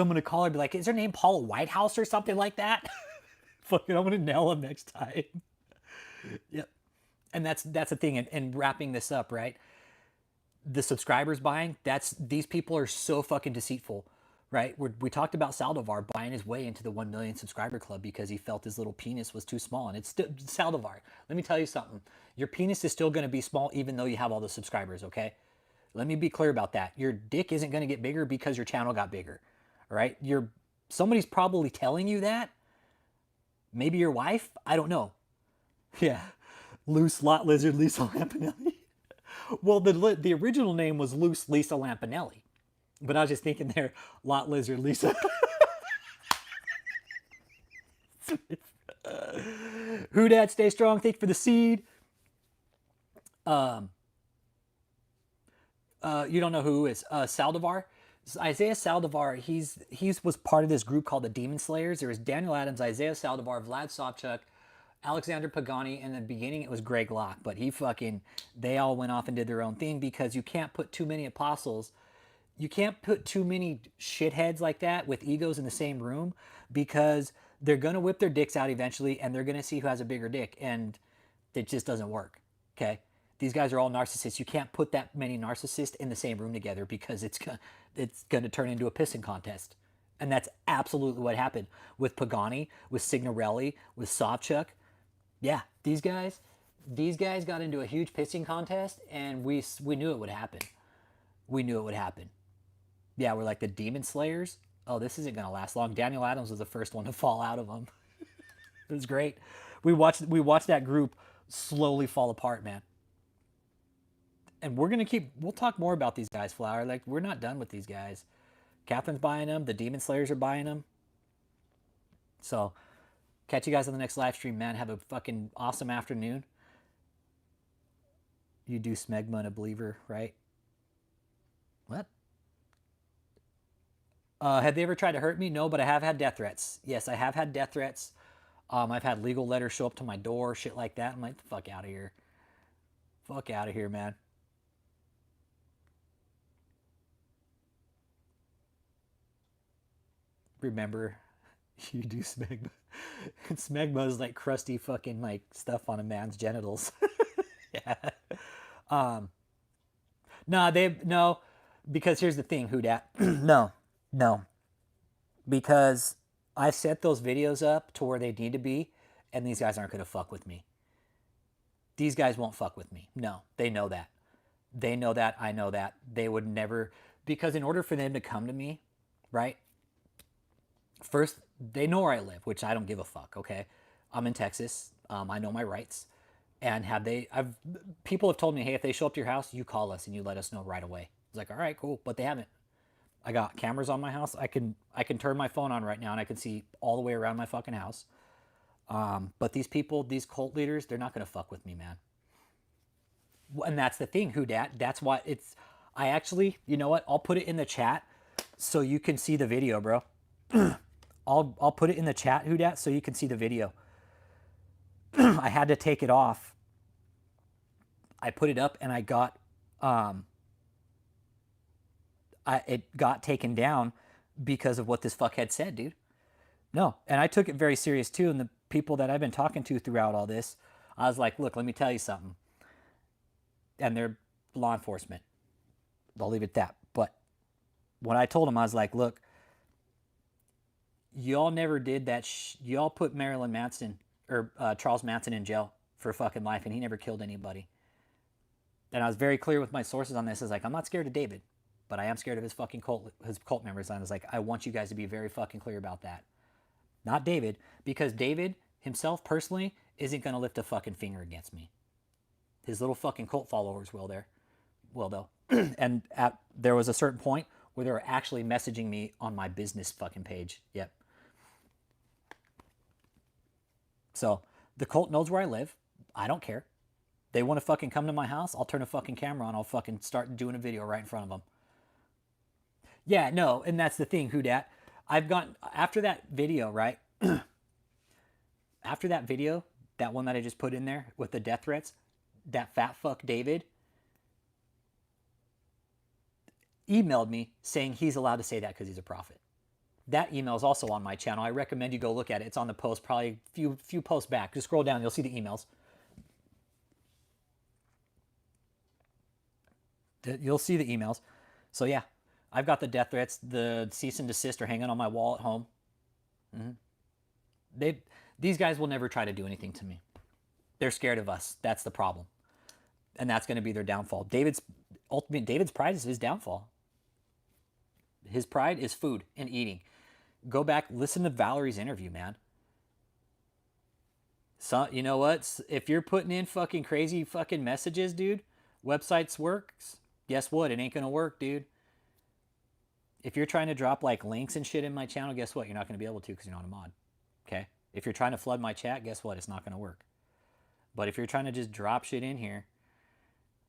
I'm gonna call her. Be like, is her name Paula Whitehouse or something like that? Fucking, I'm gonna nail him next time. Yep. And that's the thing. And wrapping this up, right? The subscribers buying. These people are so fucking deceitful, right? We talked about Saldivar buying his way into the 1 million subscriber club because he felt his little penis was too small. And it's still Saldivar. Let me tell you something. Your penis is still gonna be small even though you have all the subscribers. Okay. Let me be clear about that. Your dick isn't going to get bigger because your channel got bigger, all right? Somebody's probably telling you that. Maybe your wife? I don't know. Yeah. Loose Lot Lizard Lisa Lampanelli. Well, the original name was Loose Lisa Lampanelli. But I was just thinking there, Lot Lizard Lisa. Who dat, stay strong, thank you for the seed. You don't know who is Saldivar? Isaiah Saldivar, he's was part of this group called the Demon Slayers. There was Daniel Adams, Isaiah Saldivar, Vlad Savchuk, Alexander Pagani. In the beginning, it was Greg Locke, but they all went off and did their own thing because you can't put too many apostles, you can't put too many shitheads like that with egos in the same room because they're gonna whip their dicks out eventually, and they're gonna see who has a bigger dick, and it just doesn't work. Okay. These guys are all narcissists. You can't put that many narcissists in the same room together because it's going to turn into a pissing contest. And that's absolutely what happened with Pagani, with Signorelli, with Savchuk. Yeah, these guys got into a huge pissing contest, and we knew it would happen. We knew it would happen. Yeah, we're like the Demon Slayers. Oh, this isn't going to last long. Daniel Adams was the first one to fall out of them. It was great. We watched that group slowly fall apart, man. And we'll talk more about these guys, Flower. Like, we're not done with these guys. Catherine's buying them. The Demon Slayers are buying them. So, catch you guys on the next live stream, man. Have a fucking awesome afternoon. You do smegma and a believer, right? What? Have they ever tried to hurt me? No, but I have had death threats. Yes, I have had death threats. I've had legal letters show up to my door, shit like that. I'm like, fuck out of here. Fuck out of here, man. Remember, you do smegma. Smegma is like crusty fucking like stuff on a man's genitals. Yeah. No, because here's the thing, who dat? No. Because I set those videos up to where they need to be, and these guys aren't gonna fuck with me. These guys won't fuck with me. No, they know that. They know that. I know that. They would never, because in order for them to come to me, right? First, they know where I live, which I don't give a fuck, okay? I'm in Texas. I know my rights. And people have told me, hey, if they show up to your house, you call us and you let us know right away. It's like, all right, cool. But they haven't. I got cameras on my house. I can turn my phone on right now and I can see all the way around my fucking house. But these people, these cult leaders, they're not going to fuck with me, man. And that's the thing, that's why I actually, you know what? I'll put it in the chat so you can see the video, bro. I'll put it in the chat, so you can see the video. I had to take it off. I put it up and I got, it got taken down because of what this fuckhead said, dude. No, and I took it very serious too. And the people that I've been talking to throughout all this, I was like, look, let me tell you something. And they're law enforcement. I'll leave it at that. But when I told them, I was like, look, y'all never did that. Y'all put Marilyn Manson or Charles Manson in jail for fucking life, and he never killed anybody. And I was very clear with my sources on this. I was like, I'm not scared of David, but I am scared of his fucking cult members. And I was like, I want you guys to be very fucking clear about that. Not David, because David himself personally isn't going to lift a fucking finger against me. His little fucking cult followers will though. And there was a certain point where they were actually messaging me on my business fucking page. Yep. So the cult knows where I live. I don't care. They want to fucking come to my house, I'll turn a fucking camera on. I'll fucking start doing a video right in front of them. Yeah, no, and that's the thing, who dat. I've gotten, after that video, right? After that video, that one that I just put in there with the death threats, that fat fuck David emailed me saying he's allowed to say that because he's a prophet. That email is also on my channel. I recommend you go look at it. It's on the post, probably a few posts back. Just scroll down, you'll see the emails. You'll see the emails. So yeah, I've got the death threats, the cease and desist are hanging on my wall at home. These guys will never try to do anything to me. They're scared of us. That's the problem. And that's going to be their downfall. David's pride is his downfall. His pride is food and eating. Go back, listen to Valerie's interview, man. So, you know what? If you're putting in fucking crazy fucking messages, dude, websites works. Guess what? It ain't going to work, dude. If you're trying to drop like links and shit in my channel, guess what? You're not going to be able to because you're not a mod. Okay? If you're trying to flood my chat, guess what? It's not going to work. But if you're trying to just drop shit in here,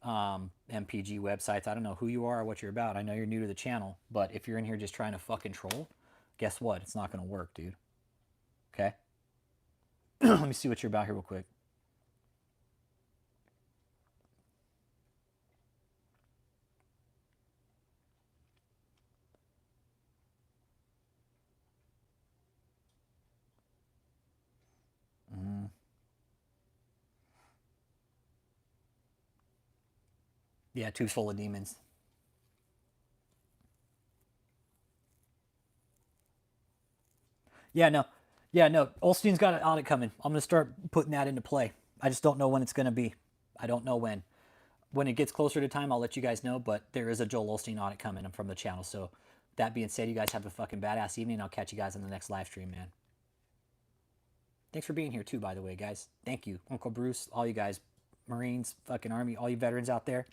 MPG websites, I don't know who you are or what you're about. I know you're new to the channel, but if you're in here just trying to fucking troll, guess what? It's not going to work, dude. Okay? Let me see what you're about here real quick. Yeah, two's full of demons. Yeah, no. Olstein's got an audit coming. I'm going to start putting that into play. I just don't know when it's going to be. I don't know when. When it gets closer to time, I'll let you guys know, but there is a Joel Osteen audit coming from the channel. So that being said, you guys have a fucking badass evening. I'll catch you guys on the next live stream, man. Thanks for being here too, by the way, guys. Thank you. Uncle Bruce, all you guys, Marines, fucking Army, all you veterans out there.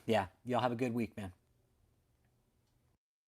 Yeah, y'all have a good week, man.